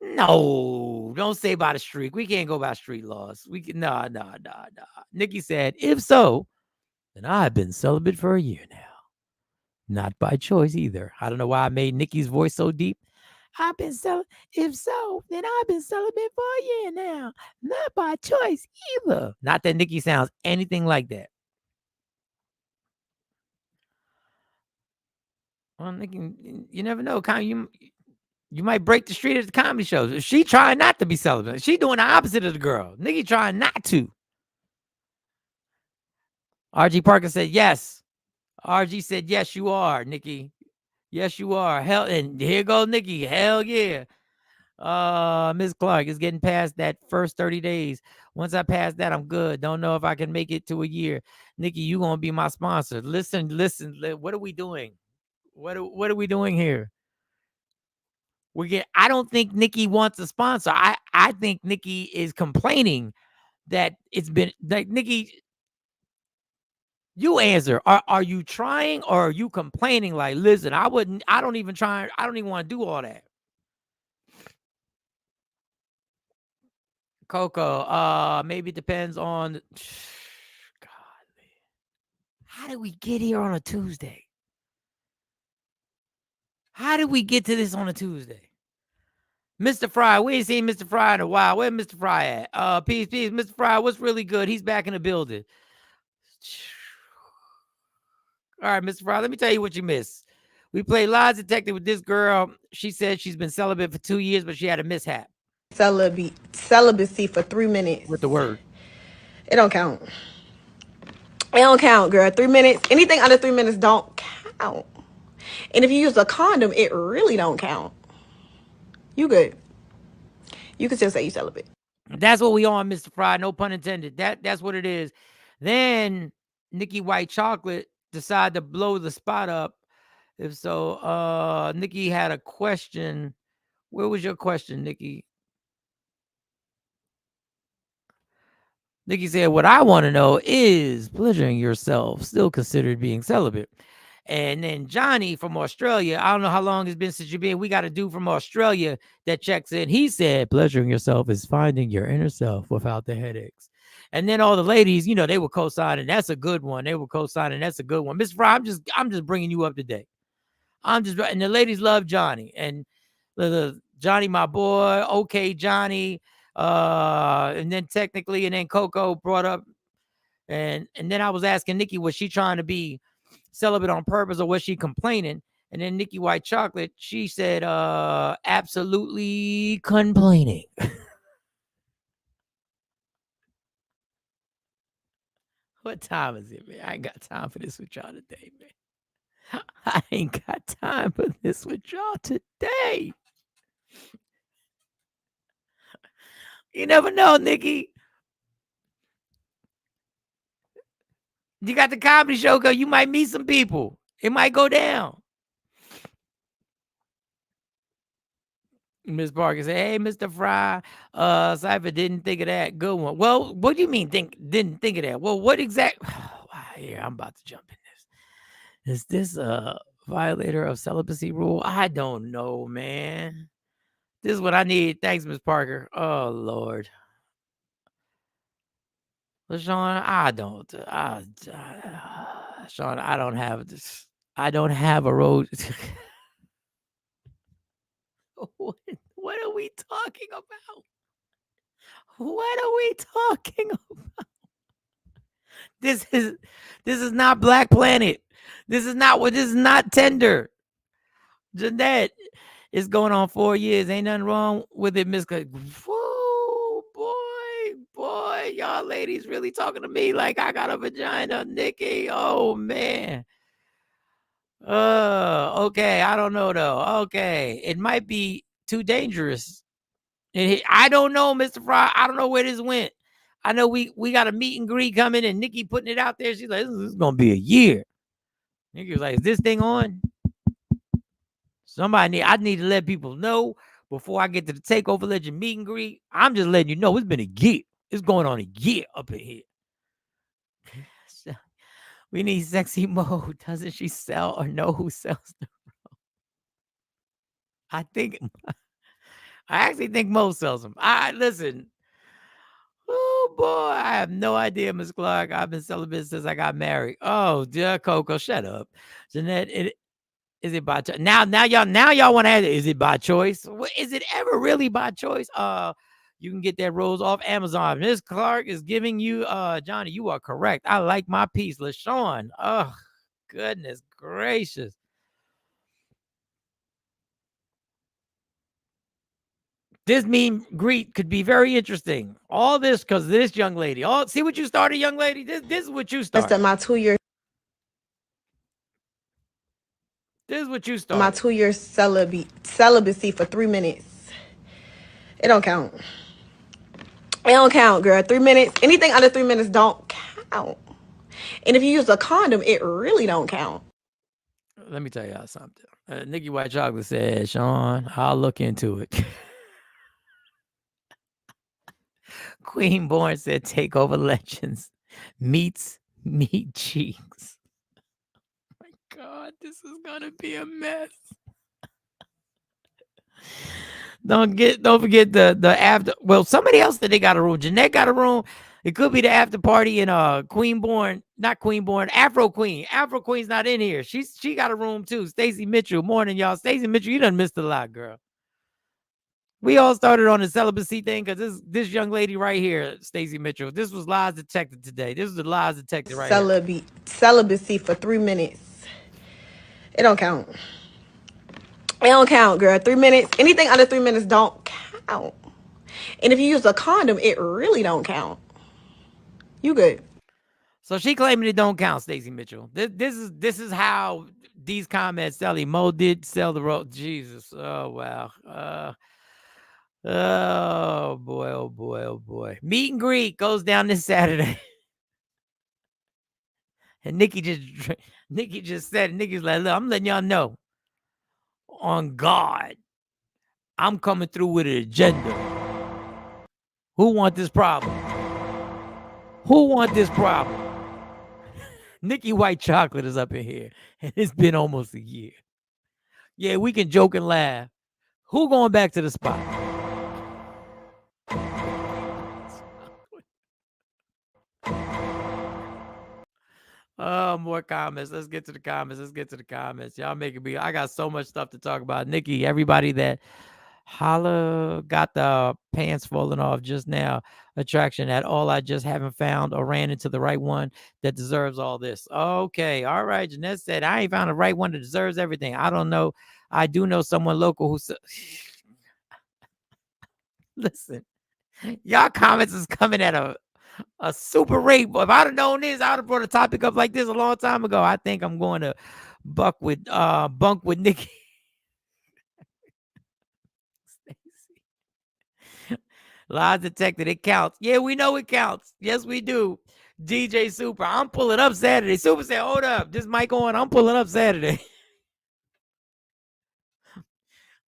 No, don't say by the street. We can't go by street laws. We can, nah. Nikki said, if so, then I've been celibate for a year now. Not by choice either. I don't know why I made Nikki's voice so deep. I've been celibate. If so, then I've been celibate for a year now. Not by choice either. Not that Nikki sounds anything like that. Well, Nikki, you never know. You might break the street at the comedy shows. She trying not to be celibate. She doing the opposite of the girl. Nikki trying not to. RG Parker said yes. RG said yes, you are, Nikki. Yes, you are. Hell, and here goes Nikki. Hell yeah. Miss Clark is getting past that first 30 days. Once I pass that, I'm good. Don't know if I can make it to a year. Nikki, you gonna be my sponsor. Listen. What are we doing? What are we doing here? I don't think Nikki wants a sponsor. I think Nikki is complaining that it's been like Nikki. You answer. Are you trying or are you complaining? Like, listen, I don't even want to do all that. Coco, maybe it depends on God. How did we get here on a Tuesday? How did we get to this on a Tuesday? Mr. Fry, we ain't seen Mr. Fry in a while. Where Mr. Fry at? Peace. Mr. Fry, what's really good? He's back in the building. All right, Mr. Fry, let me tell you what you missed. We played Lies Detective with this girl. She said she's been celibate for 2 years, but she had a mishap. Celibacy for 3 minutes. With the word. It don't count. It don't count, girl. 3 minutes. Anything under 3 minutes don't count. And if you use a condom, it really don't count. You good. You can still say you celibate. That's what we on, Mr. Fry. No pun intended. That's what it is. Then Nikki White Chocolate decided to blow the spot up. If so, Nikki had a question. Where was your question, Nikki? Nikki said, what I want to know is pleasuring yourself still considered being celibate? And then Johnny from Australia, I don't know how long it's been since you've been. We got a dude from Australia that checks in. He said, pleasuring yourself is finding your inner self without the headaches. And then all the ladies, they were co-signing. That's a good one. They were co-signing. That's a good one. Miss Fry, I'm just bringing you up to date. And the ladies love Johnny. And the Johnny, my boy. Okay, Johnny. And then technically, and then Coco brought up, and then I was asking Nikki, was she trying to be celibate on purpose or was she complaining? And then Nikki White Chocolate, she said, absolutely complaining. What time is it, man? I ain't got time for this with y'all today, man. I ain't got time for this with y'all today. You never know, Nikki. You got the comedy show, girl. You might meet some people. It might go down. Miss Parker said, hey, Mr. Fry, Cypher didn't think of that. Good one. Well, what do you mean didn't think of that? Well, what exactly? Here, I'm about to jump in this. Is this a violator of celibacy rule? I don't know, man. This is what I need. Thanks, Miss Parker. Oh Lord. LaShawn, Sean, I don't have this. I don't have a road. What are we talking about? What are we talking about? This is not Black Planet. This is not Tender. Jeanette, it's going on 4 years. Ain't nothing wrong with it, Miss. Whoa, boy, y'all ladies really talking to me like I got a vagina, Nikki. Oh man. Okay. I don't know though. Okay, it might be too dangerous. I don't know, Mr. Fry. I don't know where this went. I know we got a meet and greet coming, and Nikki putting it out there. She's like, this is gonna be a year. Nikki was like, is this thing on? I need to let people know before I get to the takeover legend meet and greet. I'm just letting you know it's been a year. It's going on a year up in here. We need sexy mode. Doesn't she sell or know who sells the I actually think Mo sells them. Listen. Oh boy, I have no idea, Miss Clark. I've been celibate since I got married. Oh, dear Coco, shut up. Jeanette, is it by choice? Now y'all want to ask, is it by choice? Is it ever really by choice? You can get that rose off Amazon. Miss Clark is giving you, Johnny, you are correct. I like my piece. LaShawn, oh, goodness gracious. This meet greet could be very interesting. All this because this young lady. Oh, see what you started, young lady? This is what you started. That's my 2 year. This is what you started. My 2 year celibacy for 3 minutes. It don't count. It don't count, girl. 3 minutes. Anything under 3 minutes don't count. And if you use a condom, it really don't count. Let me tell y'all something. Nikki White Chocolate said, Sean, I'll look into it. Queen Born said, Takeover Legends meets meat cheeks. Oh my God, this is gonna be a mess. Don't forget the after. Well, somebody else that they got a room. Jeanette got a room. It could be the after party in not Queen Born, Afro Queen. Afro Queen's not in here. She got a room too. Stacey Mitchell, morning y'all. Stacey Mitchell, you done missed a lot, girl. We all started on the celibacy thing because this young lady right here, Stacey Mitchell, this was lies detected today. This is the lies detected right here. Celibacy for 3 minutes. It don't count. It don't count, girl. 3 minutes. Anything under 3 minutes don't count. And if you use a condom, it really don't count. You good. So she claiming it don't count, Stacey Mitchell. This is how these comments sell. Mo did sell the road. Jesus. Oh wow. Oh boy, oh boy, oh boy. Meet and greet goes down this Saturday. And Nikki just said, Nikki's like, look, I'm letting y'all know. On God, I'm coming through with an agenda. Who want this problem? Who want this problem? Nikki White Chocolate is up in here. And it's been almost a year. Yeah, we can joke and laugh. Who going back to the spot? Oh, more comments. Let's get to the comments. Y'all making me. I got so much stuff to talk about. Nikki, everybody that holla got the pants falling off just now. Attraction at all. I just haven't found or ran into the right one that deserves all this. Okay. All right. Jeanette said, I ain't found the right one that deserves everything. I don't know. I do know someone local who listen, y'all comments is coming at a super rate. If I'd have known this, I would have brought a topic up like this a long time ago. I think I'm going to bunk with Nikki. Lies detected, it counts. Yeah, we know it counts. Yes, we do. DJ Super, I'm pulling up Saturday. Super said, hold up, this mic on. I'm pulling up Saturday.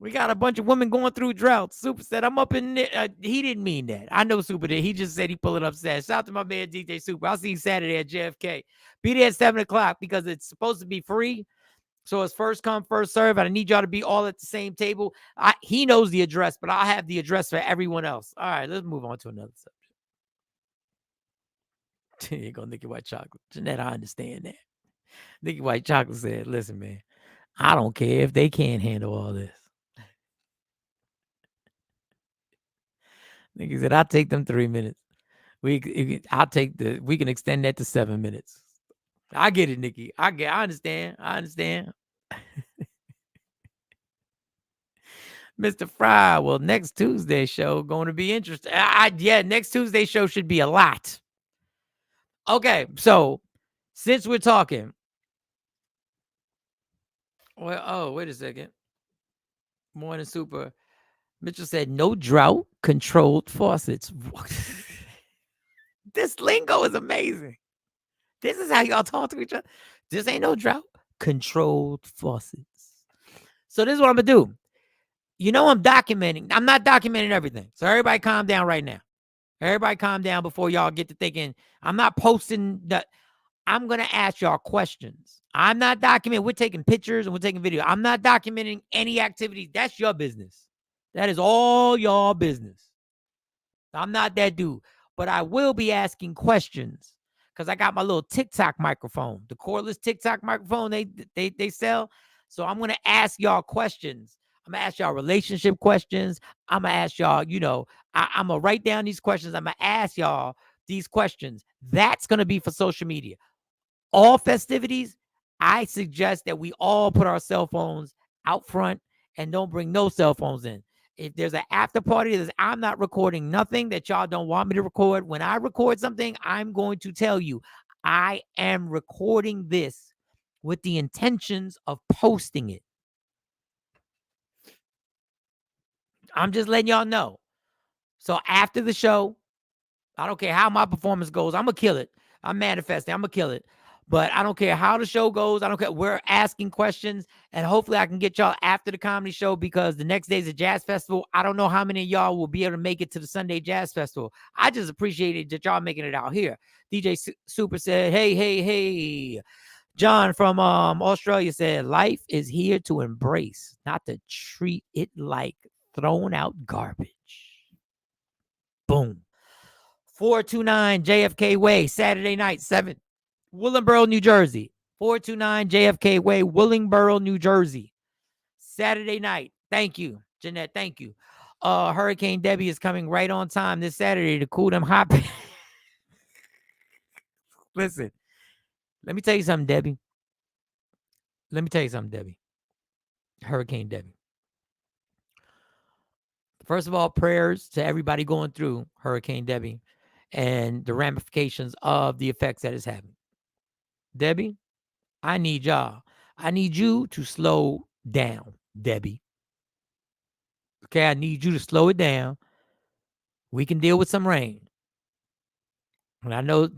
We got a bunch of women going through droughts. Super said, I'm up in there. He didn't mean that. I know Super did. He just said he pull it up sad. Shout out to my man DJ Super. I'll see you Saturday at JFK. Be there at 7 o'clock because it's supposed to be free. So it's first come, first serve. And I need y'all to be all at the same table. He knows the address, but I'll have the address for everyone else. All right, let's move on to another subject. You're going to Nikki White Chocolate. Jeanette, I understand that. Nikki White Chocolate said, listen, man, I don't care if they can't handle all this. Nikki said, I'll take them 3 minutes. We can extend that to 7 minutes. I get it, Nikki. I understand. Mr. Fry, well, next Tuesday show going to be interesting. Next Tuesday show should be a lot. Okay, so since we're talking, wait a second. Morning Super. Mitchell said, no drought, controlled faucets. This lingo is amazing. This is how y'all talk to each other. This ain't no drought, controlled faucets. So this is what I'm going to do. You know I'm documenting. I'm not documenting everything. So everybody calm down right now. Everybody calm down before y'all get to thinking. I'm not posting that. I'm going to ask y'all questions. I'm not documenting. We're taking pictures and we're taking video. I'm not documenting any activities. That's your business. That is all y'all business. I'm not that dude. But I will be asking questions because I got my little TikTok microphone, the cordless TikTok microphone they sell. So I'm going to ask y'all questions. I'm going to ask y'all relationship questions. I'm going to ask y'all, I'm going to write down these questions. I'm going to ask y'all these questions. That's going to be for social media. All festivities, I suggest that we all put our cell phones out front and don't bring no cell phones in. If there's an after party, I'm not recording nothing that y'all don't want me to record. When I record something, I'm going to tell you, I am recording this with the intentions of posting it. I'm just letting y'all know. So after the show, I don't care how my performance goes. I'm going to kill it. I'm manifesting. I'm going to kill it. But I don't care how the show goes. I don't care. We're asking questions. And hopefully I can get y'all after the comedy show because the next day is a jazz festival. I don't know how many of y'all will be able to make it to the Sunday Jazz Festival. I just appreciate it that y'all making it out here. DJ Super said, hey. John from Australia said, life is here to embrace, not to treat it like thrown out garbage. Boom. 429 JFK Way, Saturday night, 7. Willingboro, New Jersey. 429 JFK Way, Willingboro, New Jersey. Saturday night. Thank you, Jeanette. Thank you. Hurricane Debbie is coming right on time this Saturday to cool them hot. Listen, let me tell you something, Debbie. Hurricane Debbie. First of all, prayers to everybody going through Hurricane Debbie and the ramifications of the effects that it's having. Debbie, I need y'all. I need you to slow down, Debbie. Okay, I need you to slow it down. We can deal with some rain. And I know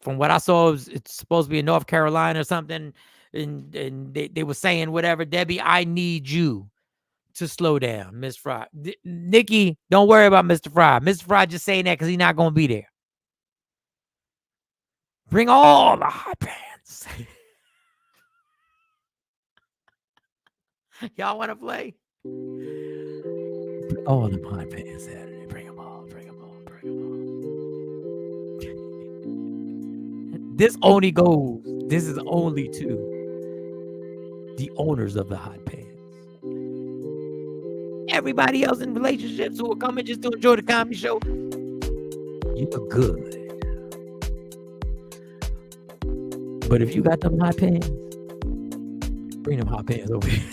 from what I saw, it's supposed to be in North Carolina or something. And they were saying whatever. Debbie, I need you to slow down, Miss Fry. Nikki, don't worry about Mr. Fry. Mr. Fry just saying that because he's not going to be there. Bring all the hot pants. Y'all want to play? All the hot pants Saturday. Bring them all. This is only to the owners of the hot pants. Everybody else in relationships who are coming just to enjoy the comedy show, you're good. But if you got them hot pants, bring them hot pants over here.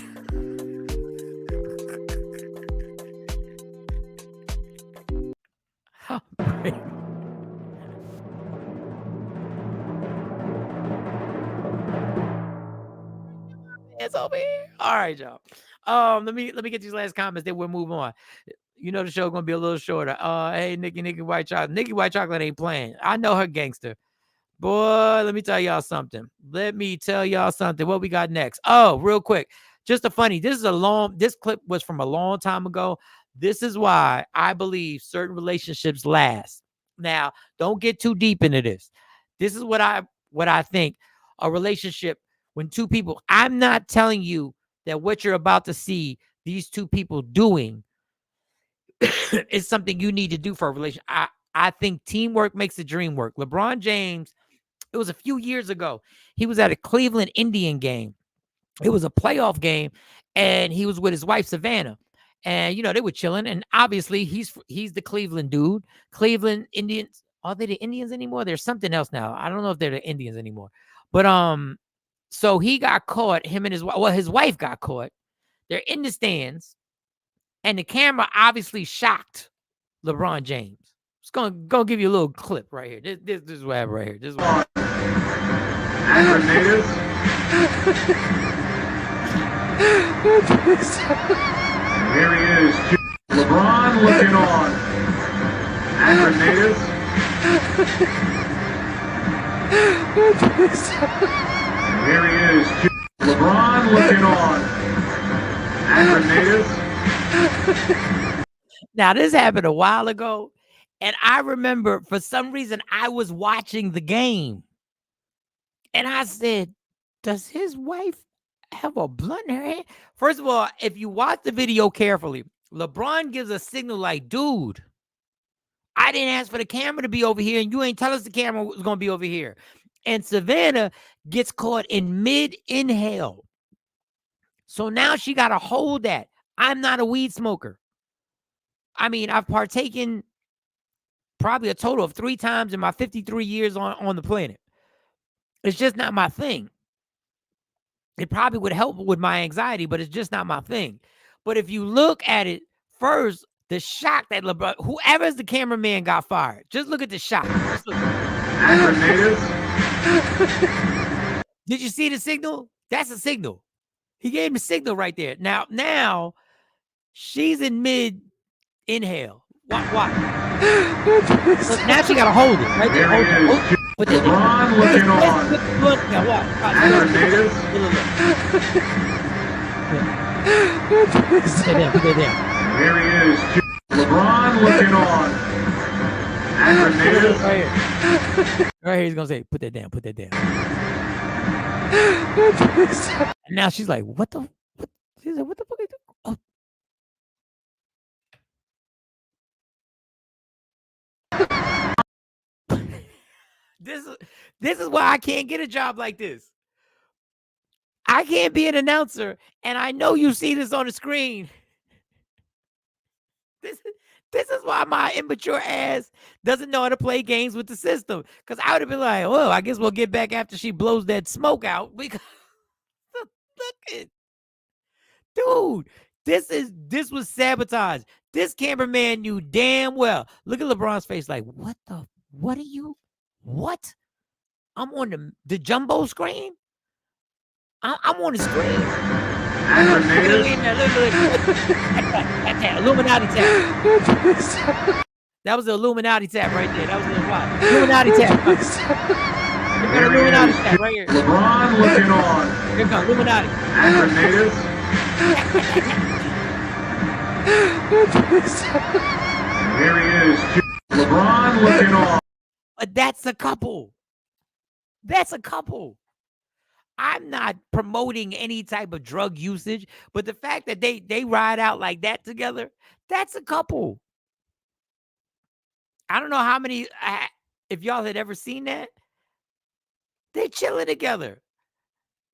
It's over here. All right, y'all. Let me get these last comments. Then we'll move on. You know the show gonna be a little shorter. Hey, Nikki White Chocolate. Nikki White Chocolate ain't playing. I know her gangster. Boy, let me tell y'all something. What we got next? Oh, real quick. Just a funny. This clip was from a long time ago. This is why I believe certain relationships last. Now, don't get too deep into this. This is what I think a relationship when two people. I'm not telling you that what you're about to see these two people doing is something you need to do for a relationship. I think teamwork makes the dream work. LeBron James, it was a few years ago. He was at a Cleveland Indian game. It was a playoff game, and he was with his wife Savannah, and they were chilling. And obviously, he's the Cleveland dude. Cleveland Indians, are they the Indians anymore? There's something else now. I don't know if they're the Indians anymore. But so he got caught. Him and his wife got caught. They're in the stands, and the camera obviously shocked LeBron James. It's gonna give you a little clip right here. This is what happened right here. This is what. Here he is, LeBron looking on. Akron native. Here he is, LeBron looking on. Akron native. Now, this happened a while ago, and I remember for some reason I was watching the game, and I said, does his wife have a blunt in her hand? First of all, if you watch the video carefully, LeBron gives a signal like, dude, I didn't ask for the camera to be over here, and you ain't tell us the camera was going to be over here. And Savannah gets caught in mid-inhale. So now she got to hold that. I'm not a weed smoker. I mean, I've partaken probably a total of 3 times in my 53 years on the planet. It's just not my thing. It probably would help with my anxiety, but it's just not my thing. But if you look at it first, the shock that LeBron, whoever's the cameraman got fired. Just look at the shock. Did you see the signal? That's a signal. He gave him a signal right there. Now she's in mid-inhale. Watch. Look, now she got to hold it right there. Hold it. Put it LeBron looking on. Now watch. Put that down. Here he is, LeBron looking on. Akron native. Right here, he's gonna say, put that down. And now she's like, what the? She's like, what the fuck are you doing? Oh. This is why I can't get a job like this. I can't be an announcer, and I know you see this on the screen. This is why my immature ass doesn't know how to play games with the system. Because I would have been like, well, I guess we'll get back after she blows that smoke out. Because look at, dude, this was sabotage. This cameraman knew damn well. Look at LeBron's face like, what are you? What? I'm on the jumbo screen? I'm on the screen. Look. That Illuminati tap. That was the Illuminati tap right there. That was the what? Illuminati tap. Illuminati tap right here. LeBron looking on. Here comes Illuminati. Akron native. Here he is, LeBron looking on. But that's a couple. That's a couple. I'm not promoting any type of drug usage, but the fact that they ride out like that together, that's a couple. I don't know how many, if y'all had ever seen that. They're chilling together.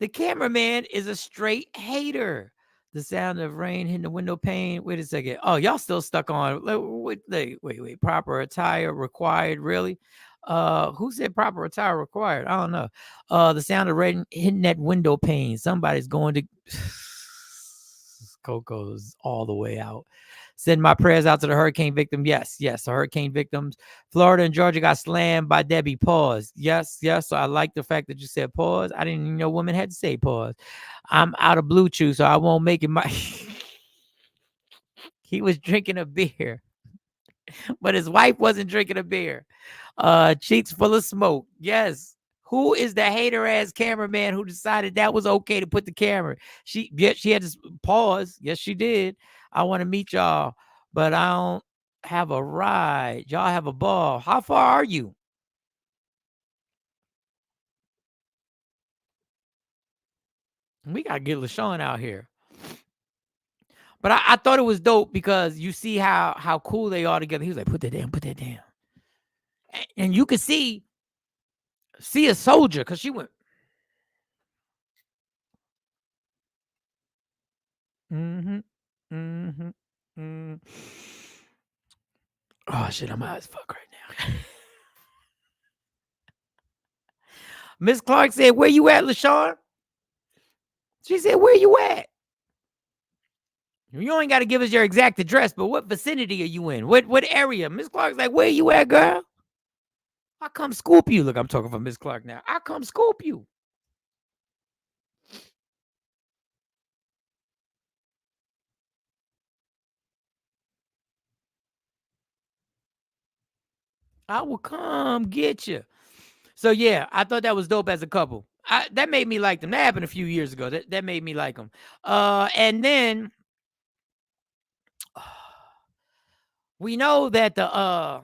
The cameraman is a straight hater. The sound of rain hitting the window pane. Wait a second. Oh, y'all still stuck on. Wait. Proper attire required. Really? Who said proper attire required? I don't know. The sound of rain hitting that window pane. Somebody's going to Coco's all the way out. Send my prayers out to the hurricane victim. Yes, the hurricane victims. Florida and Georgia got slammed by Debbie. Pause. Yes. So I like the fact that you said pause. I didn't even know women had to say pause. I'm out of blue chew, so I won't make it my. He was drinking a beer, but his wife wasn't drinking a beer. Cheeks full of smoke. Yes. Who is the hater ass cameraman who decided that was okay to put the camera? She had to pause. Yes, she did. I want to meet y'all, but I don't have a ride. Y'all have a ball. How far are you? We gotta get LaShawn out here. But I thought it was dope because you see how cool they are together. He was like, put that down. And you could see a soldier because she went. Oh shit, I'm high as fuck right now. Miss Clark said, where you at, LaShawn? She said, where you at? You ain't got to give us your exact address, but what vicinity are you in? What area? Miss Clark's like, where you at, girl? I come scoop you. Look, I'm talking for Miss Clark now. I come scoop you. I will come get you. So yeah, I thought that was dope as a couple. That made me like them. That happened a few years ago. That made me like them. And then we know that the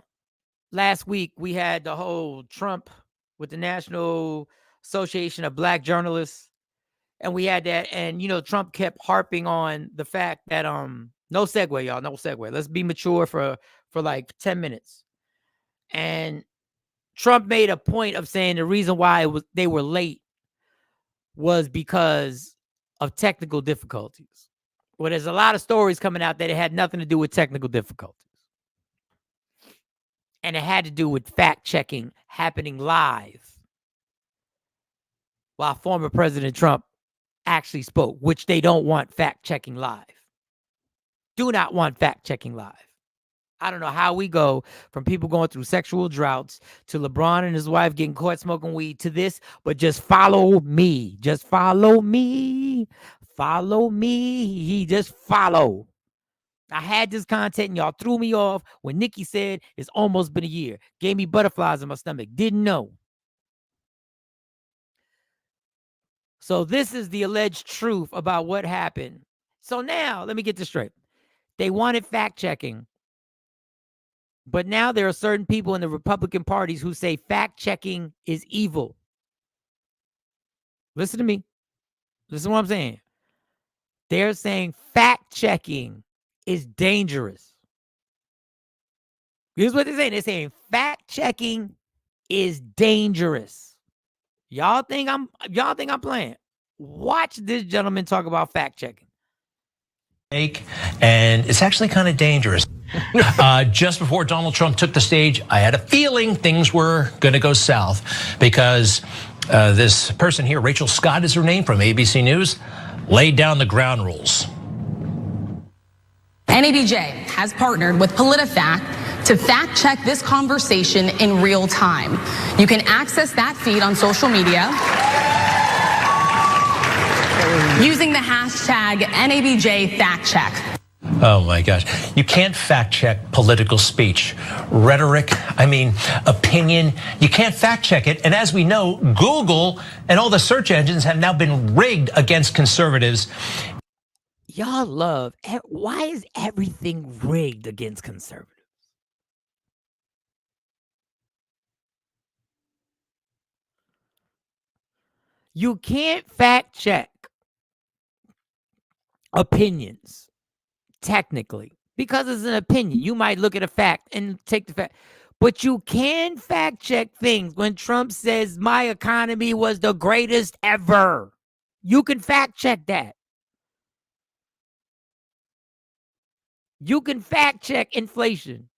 last week we had the whole Trump with the National Association of Black Journalists, and we had that, and Trump kept harping on the fact that no segue, y'all, no segue. Let's be mature for like 10 minutes. And Trump made a point of saying the reason why they were late was because of technical difficulties. Well, there's a lot of stories coming out that it had nothing to do with technical difficulties. And it had to do with fact checking happening live while former President Trump actually spoke, which they don't want fact checking live. Do not want fact checking live. I don't know how we go from people going through sexual droughts to LeBron and his wife getting caught smoking weed to this, but just follow me. Just follow me. Follow me. Just follow. I had this content and y'all threw me off when Nikki said it's almost been a year. Gave me butterflies in my stomach. Didn't know. So this is the alleged truth about what happened. So now, let me get this straight. They wanted fact checking. But now there are certain people in the Republican parties who say fact checking is evil. Listen to me. Listen to what I'm saying. They're saying fact checking is dangerous. Here's what they're saying. They're saying fact checking is dangerous. Y'all think I'm playing? Watch this gentleman talk about fact checking. And it's actually kind of dangerous. Just before Donald Trump took the stage, I had a feeling things were going to go south because this person here, Rachel Scott is her name, from ABC News, laid down the ground rules. NABJ has partnered with PolitiFact to fact check this conversation in real time. You can access that feed on social media using the hashtag NABJFactCheck. Oh my gosh. You can't fact check political speech, rhetoric, opinion. You can't fact check it. And as we know, Google and all the search engines have now been rigged against conservatives. Y'all love, why is everything rigged against conservatives? You can't fact check opinions, technically, because it's an opinion. You might look at a fact and take the fact, but you can fact check things. When Trump says my economy was the greatest ever, you can fact check that. You can fact check inflation.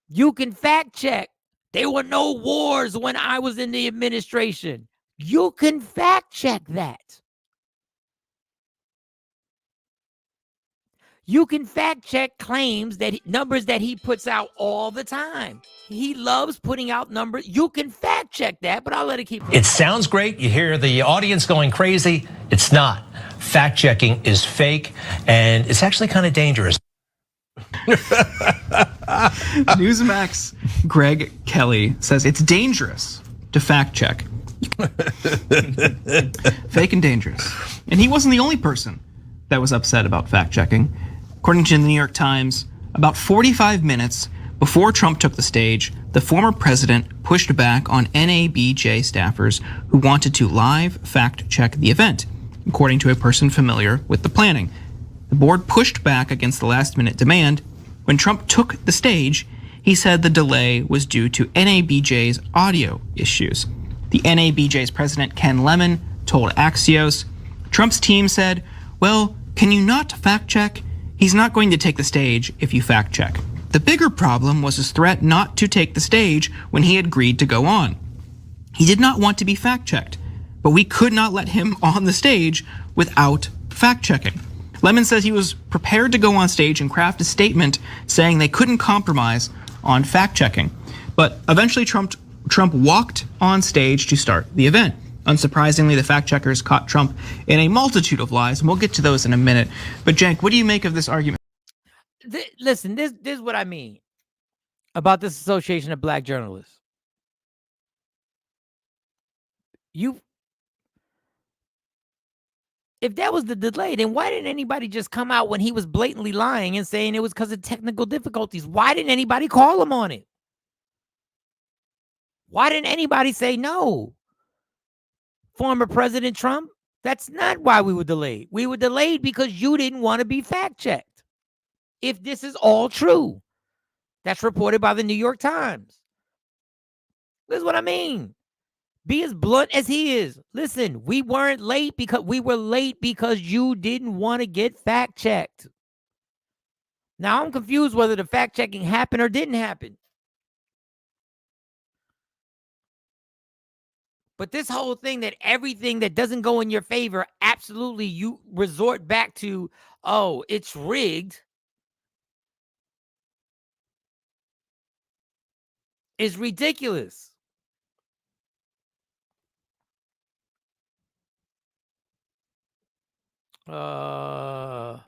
You can fact check there were no wars when I was in the administration. You can fact check that. You can fact check claims numbers that he puts out all the time. He loves putting out numbers. You can fact check that, but I'll let it keep going. It sounds great. You hear the audience going crazy. It's not. Fact checking is fake, and it's actually kind of dangerous. Newsmax Greg Kelly says it's dangerous to fact check. Fake and dangerous. And he wasn't the only person that was upset about fact checking. According to the New York Times, about 45 minutes before Trump took the stage, the former president pushed back on NABJ staffers who wanted to live fact check the event, according to a person familiar with the planning. The board pushed back against the last-minute demand. When Trump took the stage, he said the delay was due to NABJ's audio issues. The NABJ's president, Ken Lemon, told Axios, Trump's team said, well, can you not fact check? He's not going to take the stage if you fact check. The bigger problem was his threat not to take the stage when he agreed to go on. He did not want to be fact checked, but we could not let him on the stage without fact checking. Lemon says he was prepared to go on stage and craft a statement saying they couldn't compromise on fact checking. But eventually Trump walked on stage to start the event. Unsurprisingly, the fact checkers caught Trump in a multitude of lies, and we'll get to those in a minute. But Cenk, what do you make of this argument? Listen, this is what I mean about this Association of Black Journalists. If that was the delay, then why didn't anybody just come out when he was blatantly lying and saying it was because of technical difficulties? Why didn't anybody call him on it? Why didn't anybody say no? Former President Trump, that's not why we were delayed. We were delayed because you didn't want to be fact-checked. If this is all true, that's reported by the New York Times. This is what I mean. Be as blunt as he is. Listen, we weren't late because we were late because you didn't want to get fact-checked. Now I'm confused whether the fact-checking happened or didn't happen. But this whole thing that everything that doesn't go in your favor, absolutely you resort back to, oh, it's rigged, is ridiculous. Mr.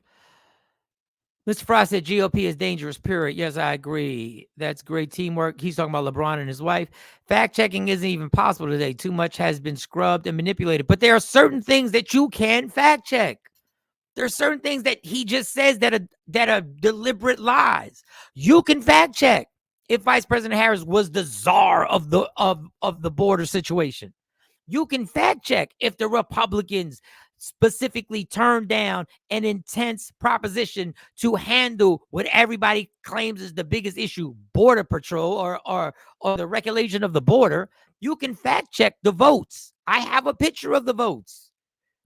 Frost said GOP is dangerous, period. Yes, I agree. That's great teamwork. He's talking about LeBron and his wife. Fact-checking isn't even possible today. Too much has been scrubbed and manipulated. But there are certain things that you can fact-check. There are certain things that he just says that are deliberate lies. You can fact-check if Vice President Harris was the czar of the border situation. You can fact-check if the Republicans specifically turned down an intense proposition to handle what everybody claims is the biggest issue, border patrol or the regulation of the border. You can fact check the votes. I have a picture of the votes.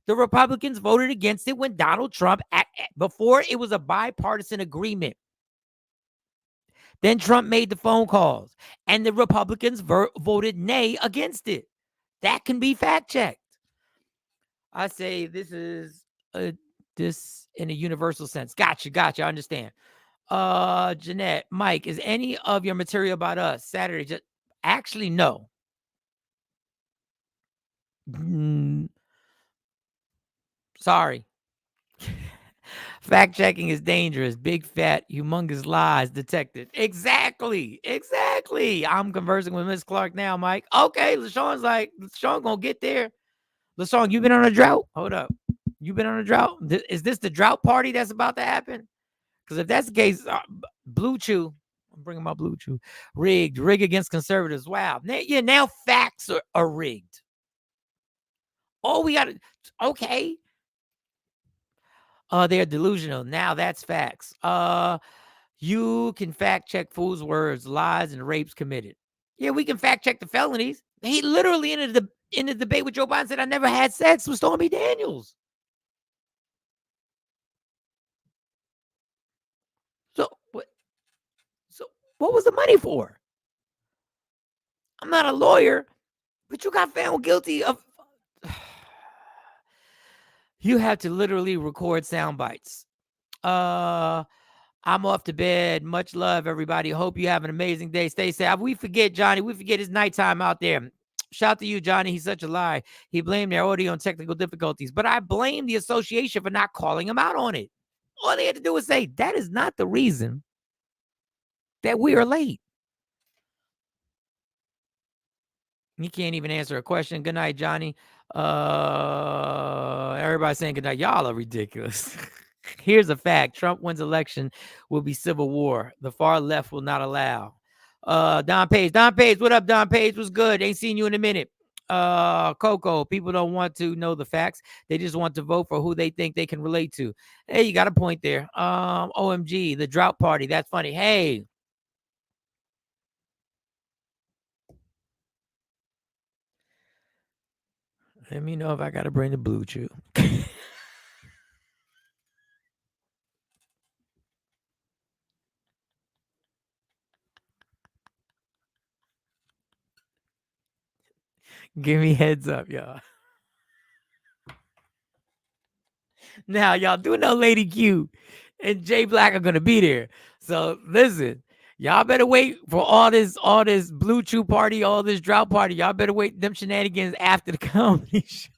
The Republicans voted against it when Donald Trump, before it was a bipartisan agreement. Then Trump made the phone calls and the Republicans voted nay against it. That can be fact checked. I say this is this in a universal sense. Gotcha. I understand. Jeanette, Mike, is any of your material about us Saturday? Just actually, no. Sorry. Fact checking is dangerous. Big, fat, humongous lies detected. Exactly. I'm conversing with Miss Clark now, Mike. Okay, LaShawn gonna get there. LaShawn, you been on a drought? Hold up. You been on a drought? Is this the drought party that's about to happen? Because if that's the case, Blue Chew, I'm bringing my Blue Chew, rigged against conservatives. Wow. Now facts are rigged. Oh, we got to, okay. They're delusional. Now that's facts. You can fact check fools' words, lies, and rapes committed. Yeah, we can fact check the felonies. He literally in the debate with Joe Biden said, I never had sex with Stormy Daniels. So what was the money for? I'm not a lawyer, but you got found guilty of. You have to literally record sound bites. I'm off to bed. Much love, everybody. Hope you have an amazing day. Stay safe. We forget, Johnny. We forget it's nighttime out there. Shout out to you, Johnny. He's such a lie. He blamed their audio on technical difficulties, but I blame the association for not calling him out on it. All they had to do was say, that is not the reason that we are late. He can't even answer a question. Good night, Johnny. Everybody saying good night. Y'all are ridiculous. Here's a fact. Trump wins election will be civil war. The far left will not allow. Don Page. Don Page, what up, Don Page? What's good? Ain't seen you in a minute. Coco, people don't want to know the facts. They just want to vote for who they think they can relate to. Hey, you got a point there. OMG, the drought party. That's funny. Hey. Let me know if I got to bring the blue chew. Give me heads up, y'all. Now, y'all do know Lady Q and Jay Black are gonna be there. So listen, y'all better wait for all this blue chew party, all this drought party. Y'all better wait them shenanigans after the comedy show.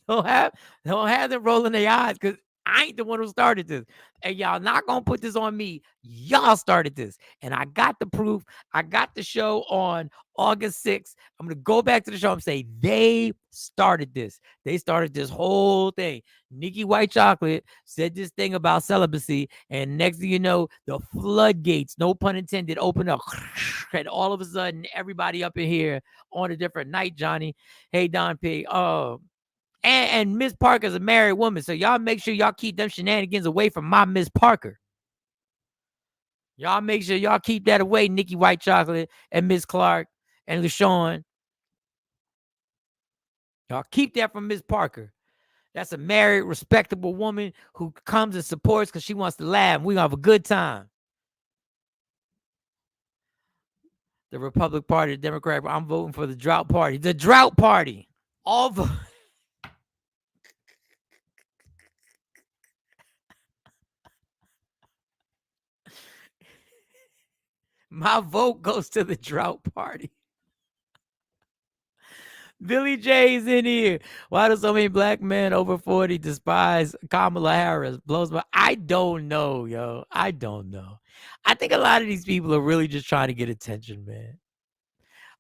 Don't have them rolling their eyes because I ain't the one who started this. And y'all not gonna put this on me. Y'all started this. And I got the proof. I got the show on August 6th. I'm gonna go back to the show and say they started this. They started this whole thing. Nikki White Chocolate said this thing about celibacy, and next thing you know, the floodgates, no pun intended, open up. And all of a sudden, everybody up in here on a different night, Johnny. Hey, Don P. And Miss Parker's a married woman, so y'all make sure y'all keep them shenanigans away from my Miss Parker. Y'all make sure y'all keep that away, Nikki White Chocolate and Miss Clark and LaShawn. Y'all keep that from Miss Parker. That's a married, respectable woman who comes and supports because she wants to laugh. We're going to have a good time. The Republican Party, the Democrat, I'm voting for the drought party. The drought party. All vote. My vote goes to the drought party. Billy J's in here. Why do so many black men over 40 despise Kamala Harris? Blows my. I don't know, yo. I don't know. I think a lot of these people are really just trying to get attention, man.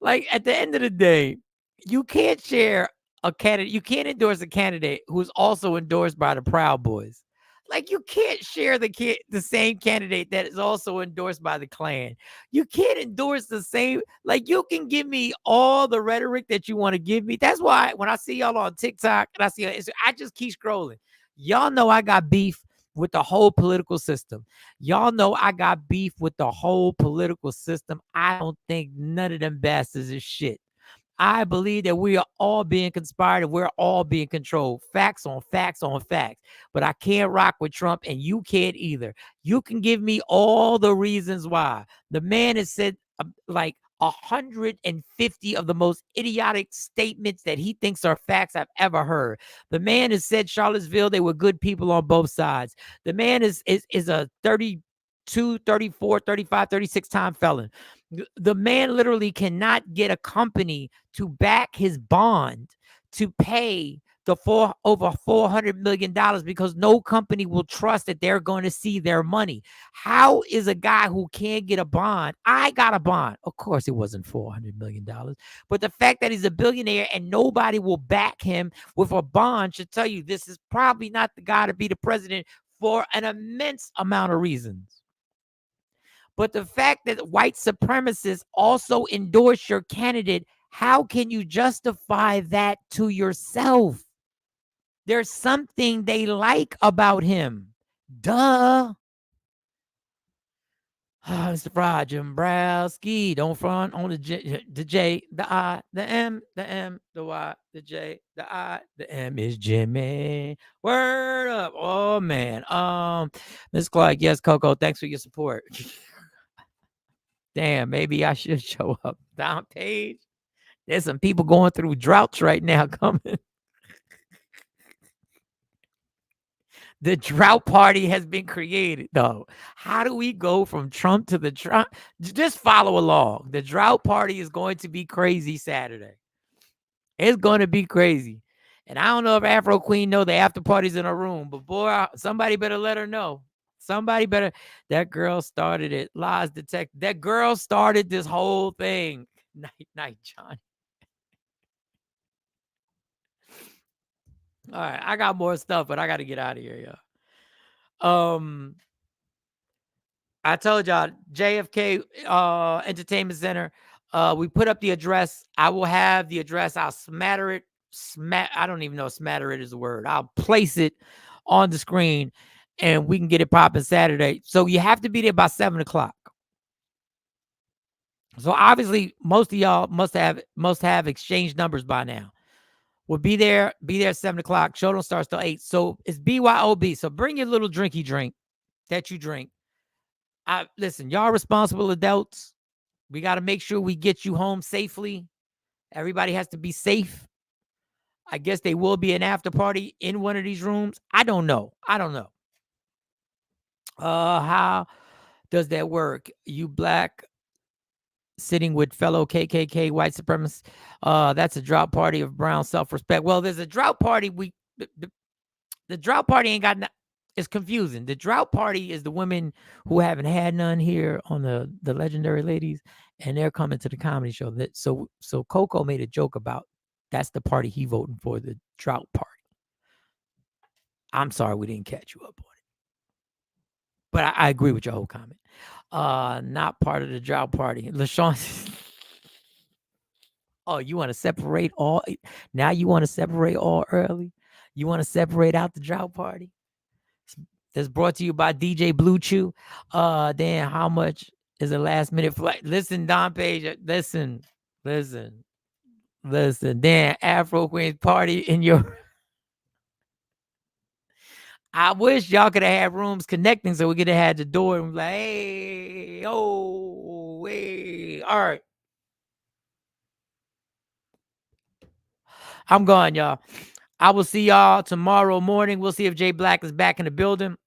Like at the end of the day, you can't share a candidate. You can't endorse a candidate who's also endorsed by the Proud Boys. Like you can't share the same candidate that is also endorsed by the Klan. You can't endorse the same. Like you can give me all the rhetoric that you want to give me. That's why when I see y'all on TikTok and I see I just keep scrolling. Y'all know I got beef with the whole political system. Y'all know I got beef with the whole political system. I don't think none of them bastards is shit. I believe that we are all being conspired and we're all being controlled. Facts on facts on facts. But I can't rock with Trump and you can't either. You can give me all the reasons why. The man has said like 150 of the most idiotic statements that he thinks are facts I've ever heard. The man has said Charlottesville, they were good people on both sides. The man is a 32, 34, 35, 36 time felon. The man literally cannot get a company to back his bond to pay the over $400 million because no company will trust that they're going to see their money. How is a guy who can't get a bond? I got a bond. Of course, it wasn't $400 million. But the fact that he's a billionaire and nobody will back him with a bond should tell you this is probably not the guy to be the president for an immense amount of reasons. But the fact that white supremacists also endorse your candidate, how can you justify that to yourself? There's something they like about him. Duh. Mr. Rod Jimbrowski, don't front on the J, the I, the M, the M, the Y, the J, the I, the M is Jimmy. Word up. Oh, man. Ms. Clark, yes, Coco, thanks for your support. Damn, maybe I should show up. Down page. There's some people going through droughts right now coming. The drought party has been created, though. How do we go from Trump to the Trump? Just follow along. The drought party is going to be crazy Saturday. It's going to be crazy. And I don't know if Afro Queen know the after party's in her room, but boy, somebody better let her know. Somebody better. That girl started it. Lies detect. That girl started this whole thing. Night, Johnny. All right, I got more stuff, but I got to get out of here, y'all. I told y'all JFK Entertainment Center. We put up the address. I will have the address. I'll smatter it. I don't even know if smatter it is a word. I'll place it on the screen, and we can get it popping Saturday. So you have to be there by 7:00. So obviously, most of y'all must have exchanged numbers by now. We'll be there at 7:00. Show don't start till 8. So it's BYOB. So bring your little drinky drink that you drink. Listen, y'all responsible adults. We got to make sure we get you home safely. Everybody has to be safe. I guess there will be an after party in one of these rooms. I don't know. How does that work? You black sitting with fellow KKK white supremacists. That's a drought party of brown self-respect. Well, there's a drought party. The drought party ain't got it's confusing. The drought party is the women who haven't had none here on the legendary ladies, and they're coming to the comedy show. So Coco made a joke about that's the party he voting for, the drought party. I'm sorry we didn't catch you up on it, but I agree with your whole comment. Not part of the drought party. LaShawn. Oh, you want to separate all? Now you want to separate all early? You want to separate out the drought party? That's brought to you by DJ Blue Chew. Dan, how much is a last minute flight? Listen, Don Page. Listen. Dan, Afro Queen's party in your. I wish y'all could have had rooms connecting so we could have had the door and be like, hey, oh, hey. All right. I'm gone, y'all. I will see y'all tomorrow morning. We'll see if Jay Black is back in the building.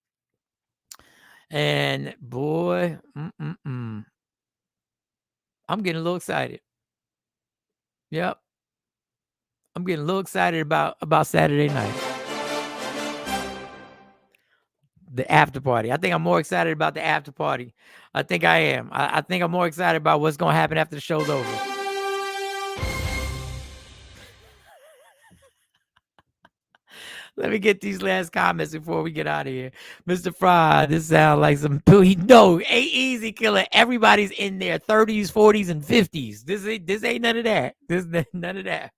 And boy, I'm getting a little excited. Yep. I'm getting a little excited about Saturday night. The after party. I think I'm more excited about the after party. I think I am. I think I'm more excited about what's going to happen after the show's over. Let me get these last comments before we get out of here. Mr. Fry, this sounds like some no, ain't easy killer. Everybody's in their 30s, 40s, and 50s. This ain't none of that. This none of that.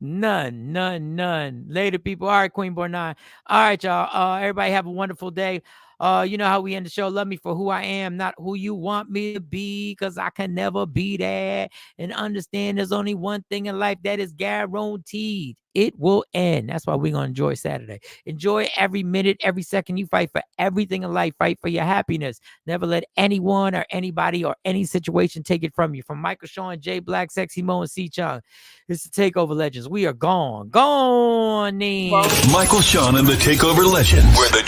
None. Later, people. All right, Queen Born 9. All right, y'all. Everybody have a wonderful day. You know how we end the show. Love me for who I am, not who you want me to be, because I can never be that. And understand there's only one thing in life that is guaranteed. It will end. That's why we're going to enjoy Saturday. Enjoy every minute, every second. You fight for everything in life. Fight for your happiness. Never let anyone or anybody or any situation take it from you. From Michael Sean, Jay Black, Sexy Mo, and C Chung. It's the Takeover Legends. We are gone. Gone. Michael Sean and the Takeover Legends. Where the